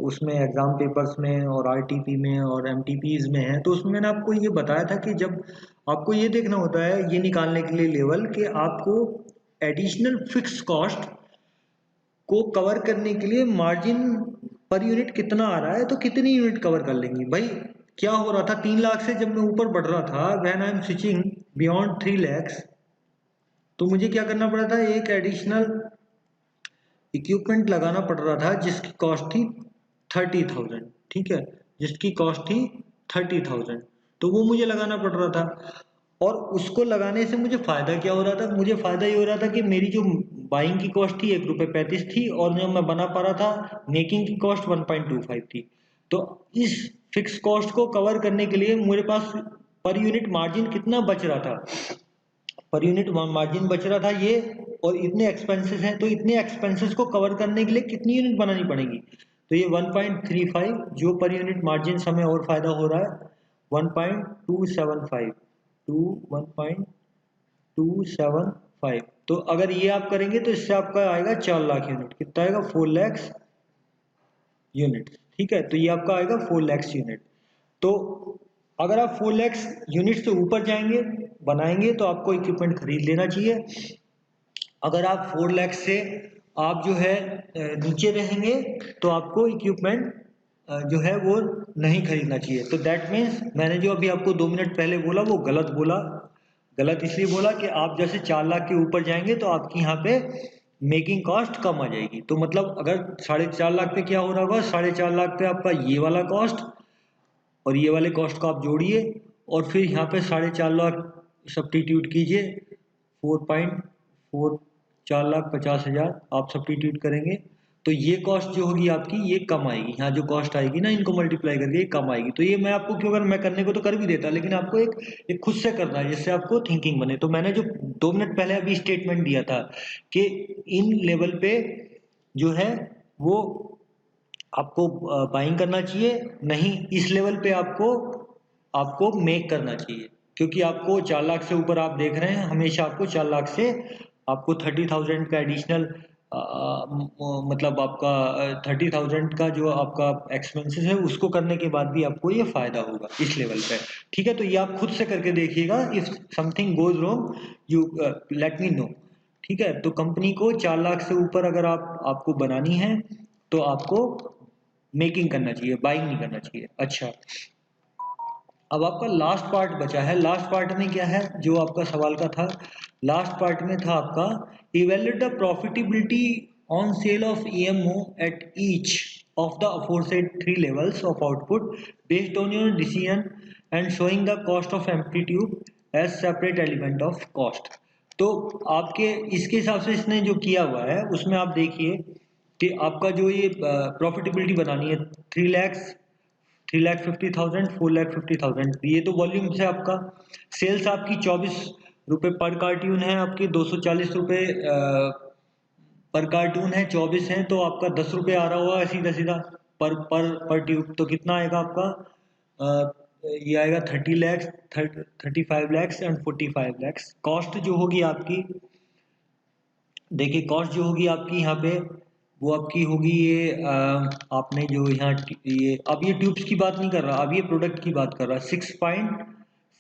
[SPEAKER 1] उसमें एग्जाम पेपर्स में और आरटीपी में और एमटीपीज में है, तो उसमें मैंने आपको ये बताया था कि जब आपको ये देखना होता है ये निकालने के लिए लेवल कि आपको एडिशनल फिक्स कॉस्ट को कवर करने के लिए मार्जिन पर यूनिट कितना आ रहा है, तो कितनी यूनिट कवर कर लेंगी भाई। क्या हो रहा था 3 लाख से जब मैं ऊपर बढ़ रहा था, when I am switching beyond 3 lakhs, तो मुझे क्या करना पड़ा था, एक एडिशनल इक्विपमेंट लगाना पड़ रहा था जिसकी कॉस्ट थी 30,000, ठीक है, जिसकी कॉस्ट थी 30,000। तो वो मुझे लगाना पड़ रहा था और उसको लगाने से मुझे फायदा क्या हो रहा था, मुझे फायदा ये हो रहा था कि मेरी जो बाइंग की कॉस्ट थी ₹1.35 थी और जो मैं बना पा रहा था मेकिंग की कॉस्ट 1.25 थी। तो इस फिक्स कॉस्ट को कवर करने के लिए मेरे पास पर यूनिट मार्जिन कितना बच रहा था, पर यूनिट मार्जिन बच रहा था ये, और इतने एक्सपेंसेस हैं, तो इतने एक्सपेंसेस को कवर करने के लिए कितनी यूनिट बनानी पड़ेगी, तो ये 1.35 जो पर यूनिट मार्जिन हमें और फायदा हो रहा है 1.275 टू 1.275। तो अगर ये आप करेंगे तो इससे आपका आएगा 4 लाख यूनिट, कितना आएगा 4 lakhs यूनिट, ठीक है। तो ये आपका आएगा 4 lakhs यूनिट। तो अगर आप 4 lakhs यूनिट से ऊपर जाएंगे बनाएंगे तो आपको इक्विपमेंट खरीद लेना चाहिए। अगर आप 4 लाख से आप जो है नीचे रहेंगे तो आपको इक्विपमेंट जो है वो नहीं खरीदना चाहिए। तो दैट मीन्स मैंने जो अभी आपको 2 मिनट पहले बोला वो गलत बोला। गलत इसलिए बोला कि आप जैसे 4 लाख के ऊपर जाएंगे तो आपकी यहाँ पे मेकिंग कॉस्ट कम आ जाएगी। तो मतलब अगर 4.5 लाख पे क्या हो रहा होगा, 4.5 लाख पे आपका ये वाला कॉस्ट और ये वाले कॉस्ट को आप जोड़िए और फिर यहाँ पे 4.5 लाख सब्स्टिट्यूट कीजिए, 4.4 4,50,000 आप सब्स्टिट्यूट करेंगे तो ये कॉस्ट जो होगी आपकी ये कम आएगी। यहाँ जो कॉस्ट आएगी ना इनको मल्टीप्लाई करके ये कम आएगी। तो ये मैं आपको क्यों, अगर मैं करने को तो कर भी देता, लेकिन आपको एक खुद से करना है जिससे आपको थिंकिंग बने। तो मैंने जो 2 मिनट पहले अभी स्टेटमेंट दिया था कि इन लेवल पे जो है वो आपको बाइंग करना चाहिए, नहीं इस लेवल पे आपको आपको मेक करना चाहिए, क्योंकि आपको 4 लाख से ऊपर आप देख रहे हैं, हमेशा आपको 4 लाख से आपको 30,000 का एडिशनल मतलब आपका 30,000 का जो आपका एक्सपेंसेस है उसको करने के बाद भी आपको ये फायदा होगा इस लेवल पे, ठीक है। तो ये आप खुद से करके देखिएगा, if something goes wrong you let me know, ठीक है। तो कंपनी को 4 लाख से ऊपर अगर आपको बनानी है तो आपको मेकिंग करना चाहिए, बाइंग नहीं करना चाहिए। अच्छा, अब आपका लास्ट पार्ट बचा है। लास्ट पार्ट में क्या है जो आपका सवाल का था, लास्ट पार्ट में था आपका evaluate the profitability on sale of EMO eight each of the aforesaid 3 levels of output based on your decision and showing the cost of empty tube as separate element of cost। तो आपके इसके हिसाब से इसने जो किया हुआ है उसमें आप देखिए कि आपका जो ये प्रॉफिटेबिलिटी बनानी है 3 lakhs 3,50,000 4,50,000, ये तो वॉल्यूम से आपका सेल्स आपकी 24 रुपए पर कार्टून है, आपकी 240 रुपए पर कार्टून है, 24 है तो आपका 10 रुपए आ रहा होगा सीधा सीधा पर ट्यूब। तो कितना आएगा आपका ये आएगा 30 lakhs 35 lakhs and 45 lakhs। Cost जो होगी आपकी, देखिए कॉस्ट जो होगी आपकी यहाँ पे वो आपकी होगी ये आपने जो यहाँ ये अब ये ट्यूब्स की बात नहीं कर रहा, अब ये प्रोडक्ट की बात कर रहा है।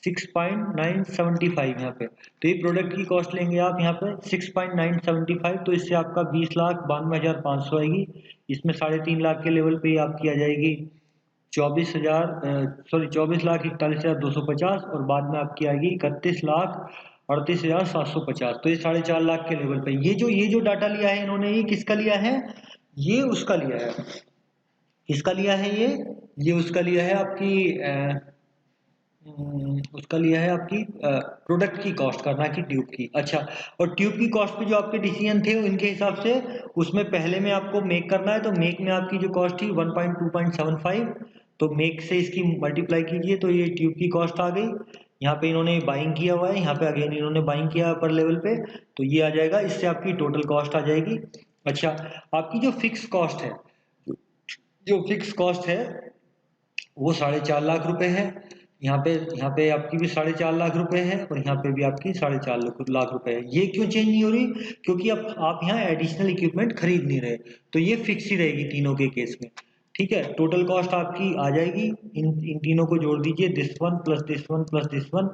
[SPEAKER 1] 6.975 यहाँ पे, तो ये प्रोडक्ट की कॉस्ट लेंगे आप यहाँ पे 6.975, तो इससे आपका 20,92,500 आएगी। इसमें 3.5 लाख के लेवल पे आपकी आ जाएगी 24,41,41,250, और बाद में आपकी आएगी 31,38,750। तो ये 4.5 लाख के लेवल पे ये जो डाटा लिया है इन्होंने, ये किसका लिया है? ये उसका लिया है। किसका लिया है ये उसका लिया है आपकी उसका लिया है आपकी प्रोडक्ट की कॉस्ट का, ना कि ट्यूब की। अच्छा, और ट्यूब की कॉस्ट पे जो आपके डिसीजन थे इनके हिसाब से, उसमें पहले में आपको मेक करना है, तो मेक में आपकी जो कॉस्ट थी 1.2.75, तो मेक से इसकी मल्टीप्लाई कीजिए तो ये ट्यूब की कॉस्ट आ गई। यहाँ पे इन्होंने बाइंग किया हुआ है, यहाँ पे अगेन इन्होंने बाइंग किया पर लेवल पे, तो ये आ जाएगा, इससे आपकी टोटल कॉस्ट आ जाएगी। अच्छा, आपकी जो फिक्स कॉस्ट है, जो फिक्स कॉस्ट है वो 4.5 लाख रुपए है। यहाँ पे आपकी भी 4.5 लाख रुपए है, और यहाँ पे भी आपकी 4.5 लाख रुपए है। ये क्यों चेंज नहीं हो रही? क्योंकि अब आप यहाँ एडिशनल इक्विपमेंट खरीद नहीं रहे, तो ये फिक्स ही रहेगी तीनों के केस में। ठीक है, टोटल कॉस्ट आपकी आ जाएगी, इन तीनों को जोड़ दीजिए, this one plus this one plus this one,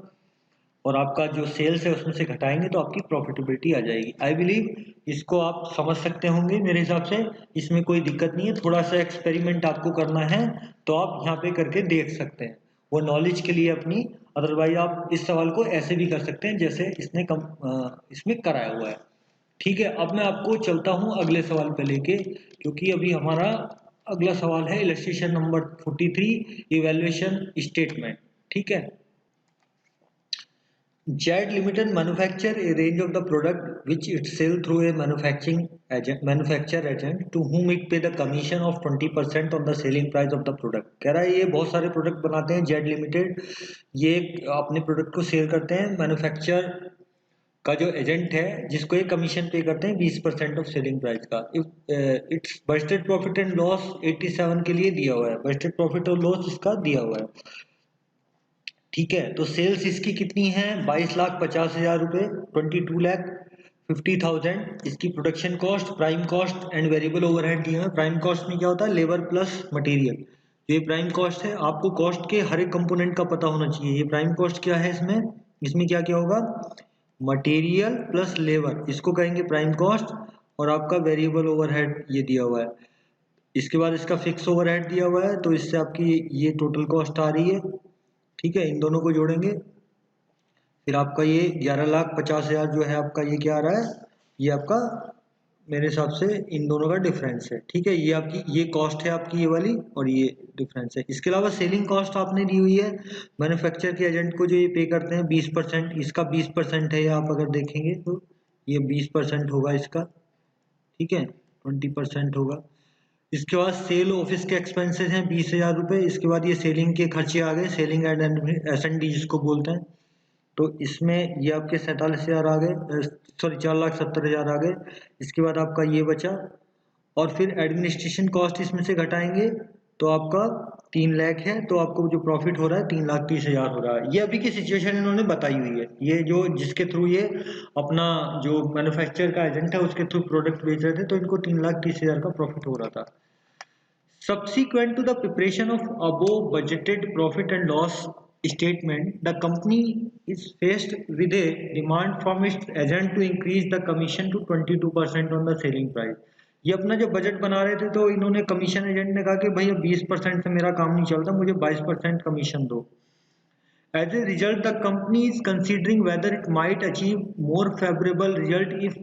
[SPEAKER 1] और आपका जो सेल्स है उसमें से घटाएंगे तो आपकी प्रॉफिटेबिलिटी आ जाएगी। आई बिलीव इसको आप समझ सकते होंगे मेरे हिसाब से, इसमें कोई दिक्कत नहीं है। थोड़ा सा एक्सपेरिमेंट आपको करना है तो आप यहाँ पे करके देख सकते हैं, वो नॉलेज के लिए अपनी। अदरवाइज आप इस सवाल को ऐसे भी कर सकते हैं जैसे इसमें कराया हुआ है। ठीक है, अब मैं आपको चलता हूँ अगले सवाल पे लेके, क्योंकि अभी हमारा अगला सवाल है इलस्ट्रेशन नंबर 43, इवैल्यूएशन स्टेटमेंट। ठीक है, JAD Limited manufacture a range of the product which it sell through a manufacturer agent to whom it pay the commission of 20% on the selling price of the product। कह रहा है ये बहुत सारे product बनाते हैं JAD Limited, ये अपने प्रोडक्ट को सेल करते हैं मैन्युफैक्चर का जो एजेंट है, जिसको ये कमीशन पे करते हैं 20% ऑफ सेलिंग प्राइस का। It's budgeted profit and loss 87 के लिए दिया हुआ है, बजटेड प्रॉफिट और लॉस इसका दिया हुआ है। ठीक है, तो सेल्स इसकी कितनी है? 22,50,000 रुपए, 22,50,000 इसकी production cost, prime cost and variable overhead दिए हैं। प्राइम कॉस्ट में क्या होता है? Labour plus material. ये प्राइम कॉस्ट है, आपको कॉस्ट के हर एक कंपोनेंट का पता होना चाहिए। ये प्राइम कॉस्ट क्या है, इसमें क्या क्या होगा? मटेरियल प्लस लेबर, इसको कहेंगे प्राइम कॉस्ट, और आपका वेरिएबल ओवरहेड ये दिया हुआ है। इसके बाद इसका फिक्स ओवरहेड दिया हुआ है, तो इससे आपकी ये टोटल कॉस्ट आ रही है। ठीक है, इन दोनों को जोड़ेंगे, फिर आपका ये 11,50,000 जो है आपका, ये क्या आ रहा है? ये आपका मेरे हिसाब से इन दोनों का डिफरेंस है। ठीक है, ये आपकी ये कॉस्ट है आपकी, ये वाली, और ये डिफरेंस है। इसके अलावा सेलिंग कॉस्ट आपने दी हुई है मैन्युफैक्चर के एजेंट को, जो ये पे करते हैं 20%, इसका 20% है। आप अगर देखेंगे तो ये 20% होगा इसका। ठीक है, 20% होगा। इसके बाद सेल ऑफिस के एक्सपेंसेस हैं 20,000 रुपये। इसके बाद ये सेलिंग के खर्चे आ गए, सेलिंग एंड S&D जिसको बोलते हैं, तो इसमें ये आपके 47,000 आ गए, सॉरी 4,70,000 आ गए। इसके बाद आपका ये बचा, और फिर एडमिनिस्ट्रेशन कॉस्ट इसमें से घटाएंगे तो आपका 3 लाख है, तो आपको जो प्रॉफिट हो रहा है 3,30,000 हो रहा है। ये अभी की सिचुएशन इन्होंने बताई हुई है, ये जो जिसके थ्रू ये अपना जो मैन्युफैक्चर का एजेंट है उसके थ्रू प्रोडक्ट बेच रहे थे, तो इनको 3,30,000 का प्रॉफिट हो रहा था। Subsequent to the preparation of above budgeted profit and loss statement, the company is faced with a demand from its agent to increase the commission to 22% on the selling price। ये अपना जो budget बना रहे थे, तो इन्होंने commission agent ने कहा कि भैया 20% से मेरा काम नहीं चलता, मुझे 22% कमीशन दो। As a result, the company is considering whether it might achieve more favorable result if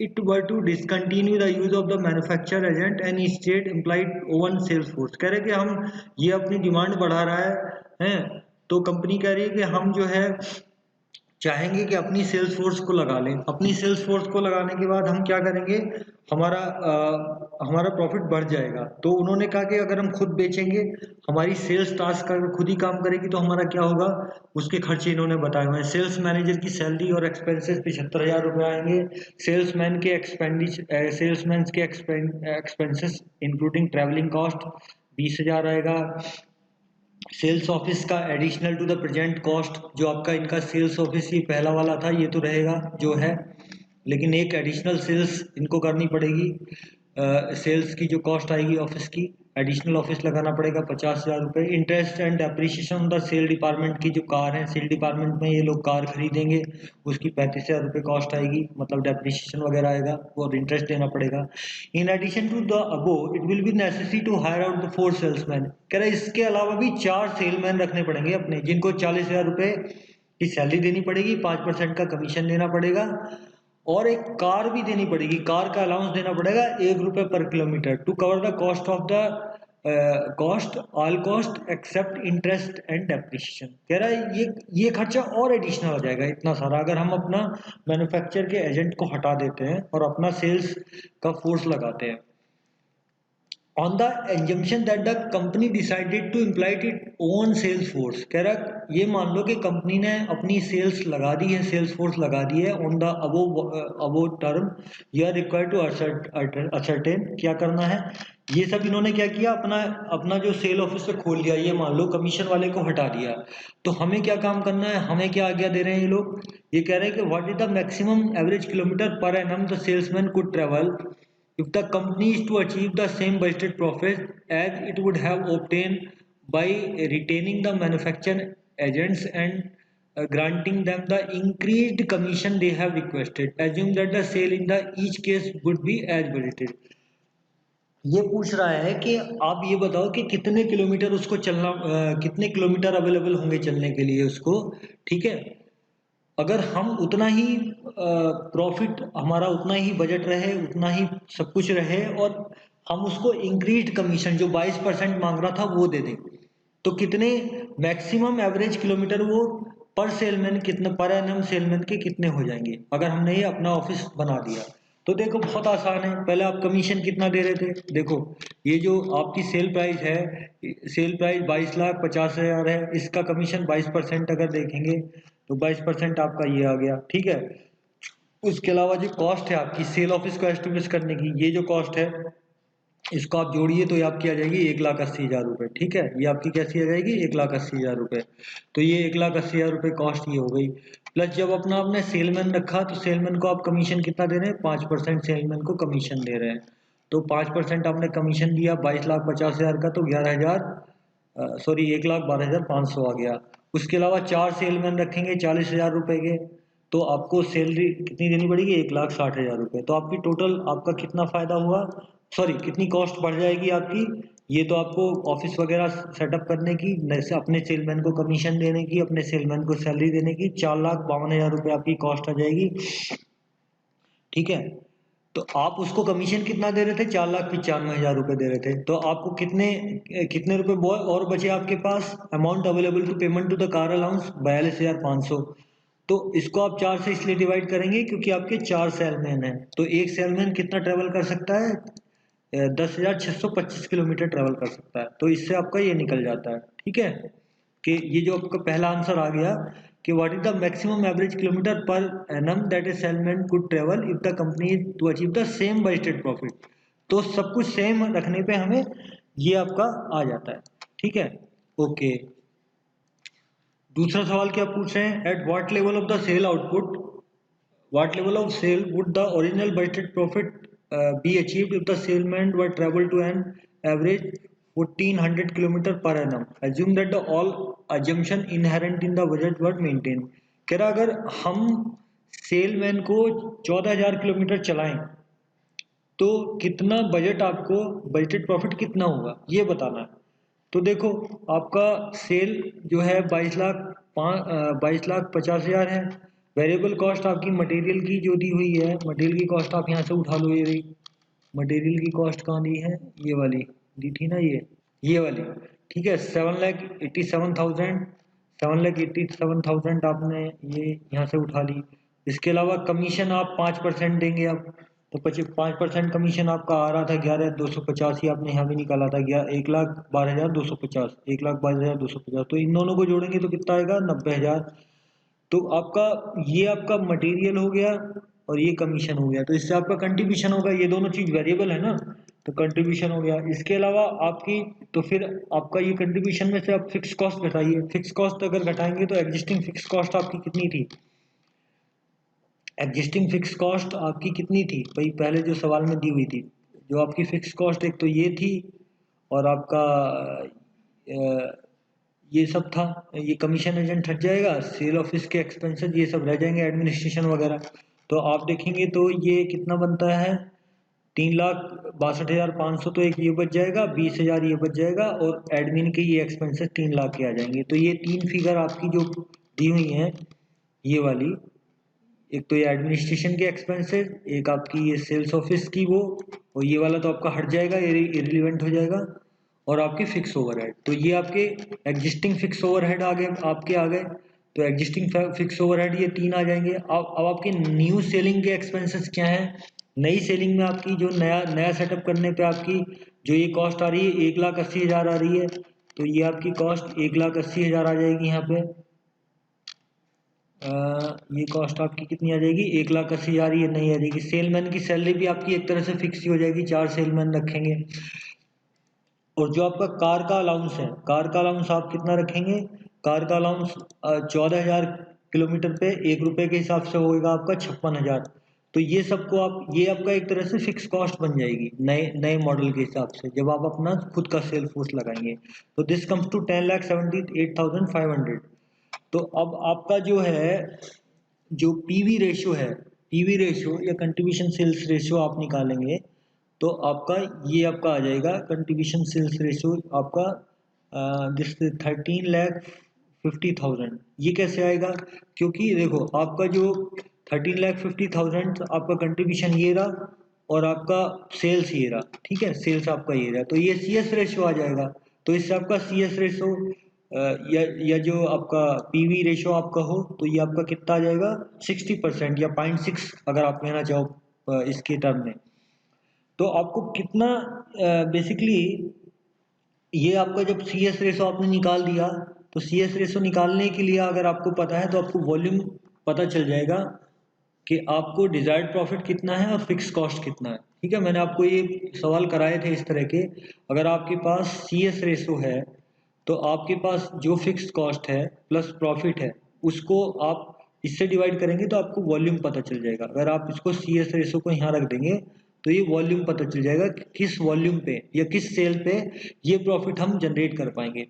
[SPEAKER 1] it were to discontinue the use of the manufacturer agent and instead employed own sales force। कह रहे कि हम ये अपनी demand बढ़ा रहा है, तो कंपनी कह रही है कि हम जो है चाहेंगे कि अपनी सेल्स फोर्स को लगा लें। अपनी सेल्स फोर्स को लगाने के बाद हम क्या करेंगे, हमारा प्रॉफिट बढ़ जाएगा। तो उन्होंने कहा कि अगर हम खुद बेचेंगे, हमारी सेल्स टास्क अगर खुद ही काम करेगी तो हमारा क्या होगा, उसके खर्चे इन्होंने बताए हुए हैं। सेल्स मैनेजर की सैलरी और एक्सपेंसेस 75,000 रुपये आएंगे। सेल्समैन के एक्सपेंसेस इंक्लूडिंग ट्रैवलिंग कॉस्ट 20,000 आएगा। सेल्स ऑफिस का additional to the present cost, जो आपका इनका सेल्स ऑफिस ये पहला वाला था, ये तो रहेगा जो है, लेकिन एक एडिशनल सेल्स इनको करनी पड़ेगी। सेल्स की जो कॉस्ट आएगी ऑफिस की, एडिशनल ऑफिस लगाना पड़ेगा 50,000 रुपये। Interest and depreciation the sale department की जो कार है, सेल डिपार्टमेंट में ये लोग कार खरीदेंगे, उसकी 35,000 रुपये कॉस्ट आएगी, मतलब डेप्रिसिएशन वगैरह आएगा और इंटरेस्ट देना पड़ेगा। In addition to the above it will be necessary to hire out the 4 salesman. कह रहे इसके अलावा भी 4 सेलमैन रखने पड़ेंगे अपने, जिनको 40,000 रुपये की सैलरी देनी पड़ेगी, 5% का कमीशन देना पड़ेगा और एक कार भी देनी पड़ेगी, कार का अलाउंस देना पड़ेगा 1 रुपये per kilometre to cover the cost of the cost all cost except interest and depreciation. कह रहा है ये खर्चा और एडिशनल आ जाएगा इतना सारा, अगर हम अपना मैन्युफैक्चर के एजेंट को हटा देते हैं और अपना सेल्स का फोर्स लगाते हैं। On the assumption that the company decided to employ its own sales force, कह रहा ये मान लो कि कंपनी ने अपनी सेल्स लगा दी है, सेल्स फोर्स लगा दी है। On the above term you are required to ascertain, क्या करना है, ये सब इन्होंने क्या किया, अपना अपना जो सेल ऑफिसर खोल लिया, ये मान लो कमीशन वाले को हटा दिया, तो हमें क्या काम करना है, हमें क्या आज्ञा दे रहे हैं ये लोग, ये कह रहे हैं कि what is the maximum average kilometre per annum the salesman could travel if the company is to achieve the same budgeted profit as it would have obtained by retaining the manufacturing agents and granting them the increased commission they have requested, assume that the sale in the each case would be as budgeted। ये पूछ रहा है कि आप ये बताओ कि कितने किलोमीटर उसको चलना, कितने किलोमीटर अवेलेबल होंगे चलने के लिए उसको, ठीक है। अगर हम उतना ही प्रॉफिट, हमारा उतना ही बजट रहे, उतना ही सब कुछ रहे और हम उसको इंक्रीज कमीशन जो 22% मांग रहा था वो दे दें, तो कितने मैक्सिमम एवरेज किलोमीटर वो पर सेलमैन कितने, पर एनम सेलमैन के कितने हो जाएंगे अगर हमने ये अपना ऑफिस बना दिया। तो देखो बहुत आसान है, पहले आप कमीशन कितना दे रहे थे, देखो ये जो आपकी सेल प्राइस है, सेल प्राइस 22,50,000 है, इसका कमीशन 22% अगर देखेंगे तो 22% आपका ये आ गया, ठीक है। उसके अलावा जो कॉस्ट है आपकी सेल ऑफिस को एस्टेब्लिश करने की, ये जो कॉस्ट है इसको आप जोड़िए तो ये आपकी आ जाएगी 1,80,000 रुपये, ठीक है। ये आपकी कैसी आ जाएगी 1,80,000 रुपये, तो ये 1,80,000 रुपये कॉस्ट ये हो गई। प्लस जब अपना आपने सेलमैन रखा तो सेलमैन को आप कमीशन कितना दे रहे हैं, 5% सेलमैन को कमीशन दे रहे हैं, तो 5% आपने कमीशन दिया 22,50,000 का, तो 1,12,500 आ गया। उसके अलावा 4 सेलमैन रखेंगे 40,000 रुपये के, तो आपको सैलरी कितनी देनी पड़ेगी, 1,60,000 रुपये। तो आपकी टोटल आपका कितना फायदा हुआ, सॉरी कितनी कॉस्ट बढ़ जाएगी आपकी, ये तो आपको ऑफिस वगैरह सेटअप करने की, अपने सेलमैन को कमीशन देने की, अपने सेलमैन को सैलरी देने की 4,52,000 रुपये आपकी कॉस्ट आ जाएगी, ठीक है। तो आप उसको कमीशन कितना दे रहे थे, 4,95,000 रुपये दे रहे थे, तो आपको कितने कितने रुपए और बचे आपके पास, amount available to payment to the car allowance 42,500। तो इसको आप 4 से इसलिए डिवाइड करेंगे क्योंकि आपके 4 सेलमैन हैं, तो एक सेलमैन कितना ट्रेवल कर सकता है, 10,625 किलोमीटर ट्रेवल कर सकता है, तो इससे आपका ये निकल जाता है, ठीक है। कि ये जो आपका पहला आंसर आ गया कि what is the maximum average kilometre per annum that a salesman could travel if the company to achieve the same budgeted profit. तो सब कुछ सेम रखने पे हमें ये आपका आ जाता है, ठीक है, ओके। दूसरा सवाल क्या पूछ रहे हैं, at what level of the sale output, what level of sale would the original budgeted profit be achieved if the salesmen were travel to an average 1,400 km per annum? Assume that the all assumption inherent in the budget were maintained। कह रहा अगर हम salesman को 14,000 kilometre चलाएं तो कितना budget, आपको budgeted profit कितना होगा ये बताना है। तो देखो आपका सेल जो है 22,50,000 है, वेरिएबल कॉस्ट आपकी मटेरियल की जो दी हुई है, मटेरियल की कॉस्ट आप यहाँ से उठा लो, ये रही मटेरियल की कॉस्ट, कहाँ दी है, ये वाली दी थी ना, ये वाली, ठीक है। 7,87,000 आपने ये यहाँ से उठा ली। इसके अलावा कमीशन आप 5% देंगे आप, तो 5% कमीशन आपका आ रहा था 11,250 ही आपने यहाँ भी निकाला था, 1,12,250, 1,12,250, तो इन दोनों को जोड़ेंगे तो कितना आएगा 90,000। तो आपका ये आपका मटेरियल हो गया और ये कमीशन हो गया, तो इससे आपका कंट्रीब्यूशन होगा, ये दोनों चीज वेरिएबल है ना, तो कंट्रीब्यूशन हो गया। इसके अलावा आपकी, तो फिर आपका ये कंट्रीब्यूशन में से आप फिक्स कॉस्ट घटाइए, फिक्स कॉस्ट अगर घटाएंगे तो एग्जिस्टिंग फिक्स कॉस्ट आपकी कितनी थी, एग्जिस्टिंग फिक्स कॉस्ट आपकी कितनी थी भाई, पहले जो सवाल में दी हुई थी जो आपकी फिक्स कॉस्ट एक तो ये थी, और आपका ये सब था, ये कमीशन एजेंट हट जाएगा, सेल ऑफिस के एक्सपेंसेस ये सब रह जाएंगे, एडमिनिस्ट्रेशन वगैरह। तो आप देखेंगे तो ये कितना बनता है, 3,62,500 तो एक ये बच जाएगा, 20,000 ये बच जाएगा, और एडमिन के ये एक्सपेंसेस 3 लाख के आ जाएंगे। तो ये तीन फिगर आपकी जो दी हुई हैं ये वाली, एक तो ये एडमिनिस्ट्रेशन के एक्सपेंसेस, एक आपकी ये सेल्स ऑफिस की वो, और ये वाला तो आपका हट जाएगा, ये इररिलेवेंट हो जाएगा, और आपकी फिक्स ओवरहेड। तो ये आपके एग्जिस्टिंग फिक्स ओवरहेड आ गए, आपके आ गए। तो एग्जिस्टिंग फिक्स ओवरहेड ये तीन आ जाएंगे। अब आपके न्यू सेलिंग के एक्सपेंसेस क्या हैं, नई सेलिंग में आपकी जो नया नया सेटअप करने पे आपकी जो ये कॉस्ट आ रही है 1,80,000 आ रही है, तो ये आपकी कॉस्ट 1,80,000 आ जाएगी यहाँ पे। ये कॉस्ट आपकी कितनी आ जाएगी, 1,80,000 ये नहीं आ जाएगी। सेलमैन की सैलरी भी आपकी एक तरह से फिक्स ही हो जाएगी, 4 सेलमैन रखेंगे। और जो आपका कार का अलाउंस है, कार का अलाउंस आप कितना रखेंगे, कार का अलाउंस 14,000 किलोमीटर पे 1 रुपये के हिसाब से होगा आपका 56,000। तो ये सबको आप, ये आपका एक तरह से फिक्स कॉस्ट बन जाएगी नए नए मॉडल के हिसाब से, जब आप अपना खुद का सेल फोर्स लगाएंगे। तो दिस कम्स टू 10,78,500। तो अब आपका जो है, जो पीवी रेशियो है, पीवी रेशियो या कंट्रीब्यूशन सेल्स रेशियो आप निकालेंगे, तो आपका ये आपका आ जाएगा कंट्रीब्यूशन सेल्स रेशियो आपका दिस 13,50,000। ये कैसे आएगा, क्योंकि देखो आपका जो 13,50,000 आपका कंट्रीब्यूशन ये रहा, और आपका सेल्स ये रहा, ठीक है, सेल्स आपका ये रहा, तो ये सी एस रेशियो आ जाएगा। तो इससे आपका सी एस रेशियो या जो आपका पीवी रेशियो आपका हो, तो ये आपका कितना आ जाएगा, 60% या 0.6 अगर आप कहना चाहो इसके टर्म में। तो आपको कितना बेसिकली ये आपका जब सी एस रेशो आपने निकाल दिया, तो सी एस रेशो निकालने के लिए अगर आपको पता है तो आपको वॉल्यूम पता चल जाएगा कि आपको डिजायर्ड प्रॉफिट कितना है और फिक्स कॉस्ट कितना है। ठीक है, मैंने आपको ये सवाल कराए थे इस तरह के, अगर आपके पास सी एस रेशो है तो आपके पास जो फिक्स कॉस्ट है प्लस प्रॉफिट है उसको आप इससे डिवाइड करेंगे तो आपको वॉल्यूम पता चल जाएगा। अगर आप इसको सी एस रेशो को यहाँ रख देंगे तो ये वॉल्यूम पता चल जाएगा कि किस वॉल्यूम पे या किस सेल पे ये प्रॉफिट हम जनरेट कर पाएंगे।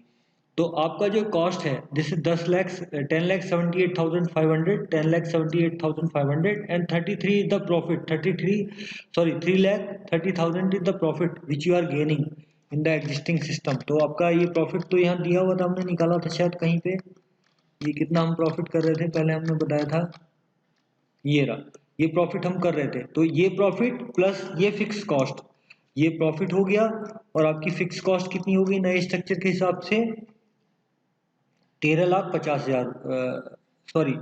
[SPEAKER 1] तो आपका जो कॉस्ट है this is 10,78,500, 10,78,500 and 33 is the profit, 3,30,000 is the profit which you are gaining in the existing system. तो आपका ये प्रॉफिट तो यहाँ दिया हुआ था, हमने निकाला था शायद कहीं पे, ये कितना हम प्रॉफिट कर रहे थे पहले हमने बताया था, ये रहा, ये प्रॉफिट हम कर रहे थे। तो ये प्रॉफिट प्लस ये फिक्स कॉस्ट, ये प्रॉफिट हो गया, और आपकी फिक्स कॉस्ट कितनी होगी नए स्ट्रक्चर के हिसाब से, 13,50,000, सॉरी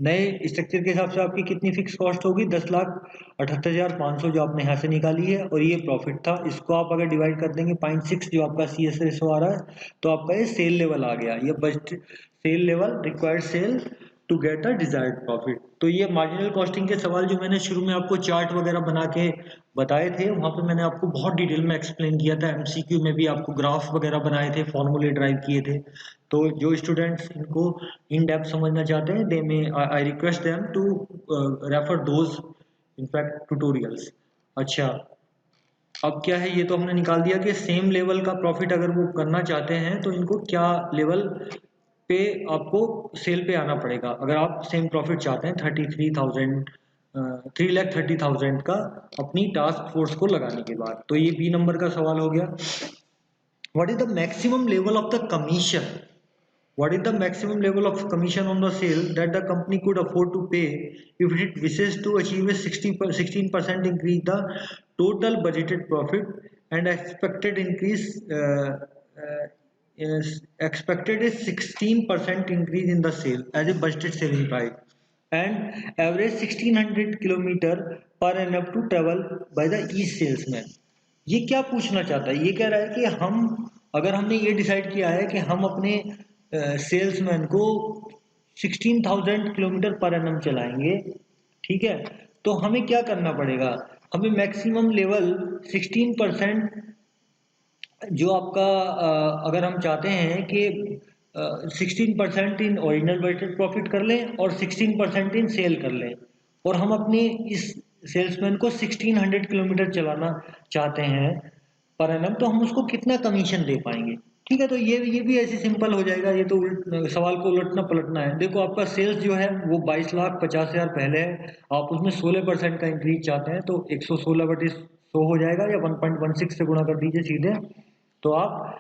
[SPEAKER 1] नए स्ट्रक्चर के हिसाब से आपकी कितनी फिक्स कॉस्ट होगी, 10,78,500 जो आपने यहाँ से निकाली है, और ये प्रॉफिट था। इसको आप अगर डिवाइड कर देंगे 0.6 जो आपका सी एस रेशो आ रहा है, तो आपका ये सेल लेवल आ गया, ये budget sale level, required sale to get a desired profit. तो ये मार्जिनल कॉस्टिंग के सवाल जो मैंने शुरू में आपको चार्ट वगैरह बना के बताए थे, वहाँ पे मैंने आपको बहुत डिटेल में एक्सप्लेन किया था, एमसीक्यू में भी आपको ग्राफ वगैरह बनाए थे, फॉर्मूले ड्राइव किए थे। तो जो स्टूडेंट्स इनको इन डेप्थ समझना चाहते हैं, दे में I request them to refer those in fact tutorials. अच्छा, अब क्या है, ये तो हमने निकाल दिया कि सेम लेवल का प्रॉफिट अगर वो करना चाहते हैं तो इनको क्या लेवल पे आपको सेल पे आना पड़ेगा। अगर आप सेम प्रॉफिट चाहते हैं 3,30,000 का अपनी टास्क फोर्स को लगाने के बाद, तो ये बी नंबर का सवाल हो गया। What is the maximum level of the commission, what is the maximum level of commission on the sale that the company could afford to pay if it wishes to achieve a 16% increase the total budgeted profit and expected increase is expected is 16% increase in the sale as a budgeted selling price and average 1600 kilometer per annum to travel by the each salesman। ये क्या पूछना चाहता है, ये कह रहा है कि हम, अगर हमने ये डिसाइड किया है कि हम अपने सेल्समैन को 16,000 किलोमीटर पर एनम चलाएंगे, ठीक है, तो हमें क्या करना पड़ेगा, हमें मैक्सिमम लेवल 16% जो आपका अगर हम चाहते हैं कि 16% इन ओरिजिनल बजटेड प्रॉफिट कर लें और 16% इन सेल कर लें, और हम अपने इस सेल्समैन को 1600 किलोमीटर चलाना चाहते हैं पर एनम, तो हम उसको कितना कमीशन दे पाएंगे। ठीक है, तो ये भी ऐसे सिंपल हो जाएगा। ये तो सवाल को उलटना पलटना है। देखो आपका सेल्स जो है वो 22,50,000 पहले है, आप उसमें 16% का इंक्रीज चाहते हैं, तो 116/100 हो जाएगा, या 1.16 से गुणा कर दीजिए सीधे, तो आप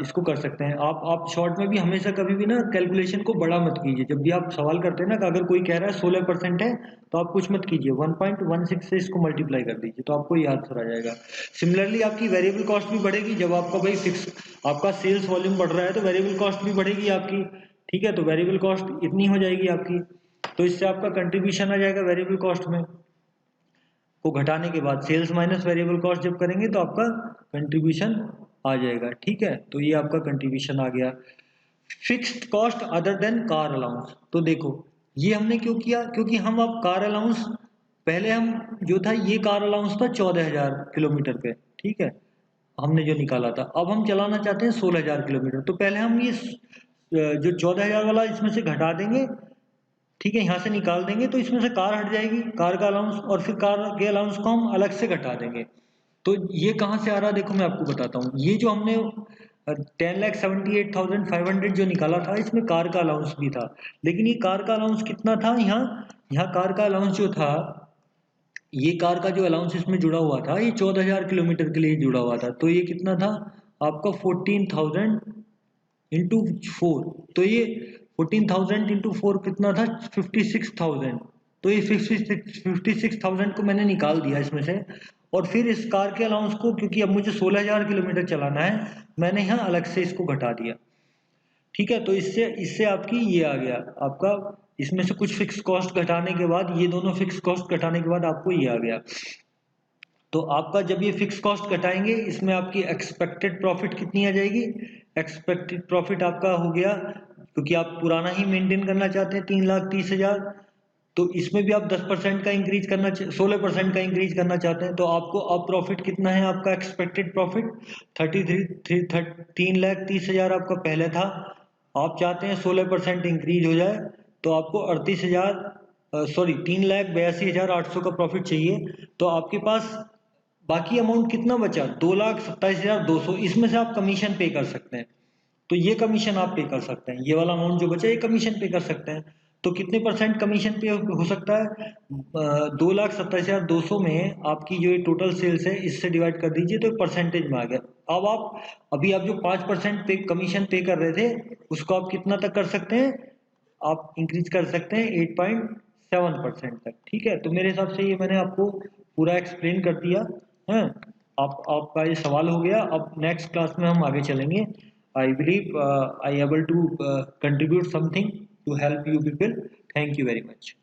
[SPEAKER 1] इसको कर सकते हैं। आप शॉर्ट में भी हमेशा कभी भी ना कैलकुलेशन को बड़ा मत कीजिए। जब भी आप सवाल करते हैं ना, कि अगर कोई कह रहा है 16% है, तो आप कुछ मत कीजिए, 1.16 से इसको मल्टीप्लाई कर दीजिए, तो आपको ये आंसर आ जाएगा। सिमिलरली आपकी वेरिएबल कॉस्ट भी बढ़ेगी। जब आपका भाई फिक्स आपका सेल्स वॉल्यूम बढ़ रहा है, तो वेरिएबल कॉस्ट भी बढ़ेगी आपकी। ठीक है, तो वेरिएबल कॉस्ट इतनी हो जाएगी आपकी, तो इससे आपका कंट्रीब्यूशन आ जाएगा वेरिएबल कॉस्ट में को घटाने के बाद। सेल्स माइनस वेरिएबल कॉस्ट जब करेंगे तो आपका कंट्रीब्यूशन आ जाएगा। ठीक है, तो ये आपका कंट्रीब्यूशन आ गया। Fixed cost other than car allowance, तो देखो ये हमने क्यों किया, क्योंकि हम अब कार अलाउंस, पहले हम जो था ये कार अलाउंस था 14,000 किलोमीटर पे। ठीक है, हमने जो निकाला था, अब हम चलाना चाहते हैं 16,000 किलोमीटर, तो पहले हम ये जो 14,000 वाला इसमें से घटा देंगे। ठीक है, यहाँ से निकाल देंगे, तो इसमें से कार हट जाएगी, कार का अलाउंस, और फिर कार के अलाउंस को हम अलग से घटा देंगे। तो ये कहाँ से आ रहा है, देखो मैं आपको बताता हूँ। ये जो हमने 10,78,500 जो निकाला था, इसमें कार का अलाउंस भी था, लेकिन ये कार का अलाउंस कितना था, यहाँ यहाँ कार का अलाउंस जो था, ये कार का जो अलाउंस इसमें जुड़ा हुआ था, ये 14,000 किलोमीटर के लिए जुड़ा हुआ था, तो ये कितना था आपका 14,000 इंटू 4, तो ये 14,000 इंटू 4 कितना था, 56,000। तो ये 56,000 को मैंने निकाल दिया इसमें से, और फिर इस कार के अलाउंस को, क्योंकि अब मुझे 16,000 किलोमीटर चलाना है, मैंने यहाँ अलग से इसको घटा दिया। ठीक है, तो इससे इससे आपकी ये आ गया आपका, इसमें से कुछ फिक्स कॉस्ट घटाने के बाद, ये दोनों फिक्स कॉस्ट घटाने के बाद आपको ये आ गया। तो आपका जब ये फिक्स कॉस्ट घटाएंगे, इसमें आपकी एक्सपेक्टेड प्रॉफिट कितनी आ जाएगी, एक्सपेक्टेड प्रॉफिट आपका हो गया, क्योंकि आप पुराना ही मेंटेन करना चाहते हैं 3,30,000, तो इसमें भी आप 10% का इंक्रीज करना, 16% का इंक्रीज करना चाहते हैं, तो आपको अब प्रॉफिट कितना है, आपका एक्सपेक्टेड प्रॉफिट 3,30,000 आपका पहले था, आप चाहते हैं 16% इंक्रीज हो जाए, तो आपको 3,82,800 का प्रॉफिट चाहिए। तो आपके पास बाकी अमाउंट कितना बचा, 2,27,200, इसमें से आप कमीशन पे कर सकते हैं, तो ये कमीशन आप पे कर सकते हैं, ये वाला अमाउंट जो बचा ये कमीशन पे कर सकते हैं। तो कितने परसेंट कमीशन पे हो सकता है, 2,27,200 में आपकी जो ये टोटल सेल्स है, इससे डिवाइड कर दीजिए, तो परसेंटेज में आ गया। अब आप अभी आप जो 5% पे कमीशन पे कर रहे थे, उसको आप कितना तक कर सकते हैं, आप इंक्रीज कर सकते हैं 8.7% तक। ठीक है, तो मेरे हिसाब से ये मैंने आपको पूरा एक्सप्लेन कर दिया है। आपका ये सवाल हो गया। अब नेक्स्ट क्लास में हम आगे चलेंगे। I believe I able to contribute something to help you people. Thank you very much.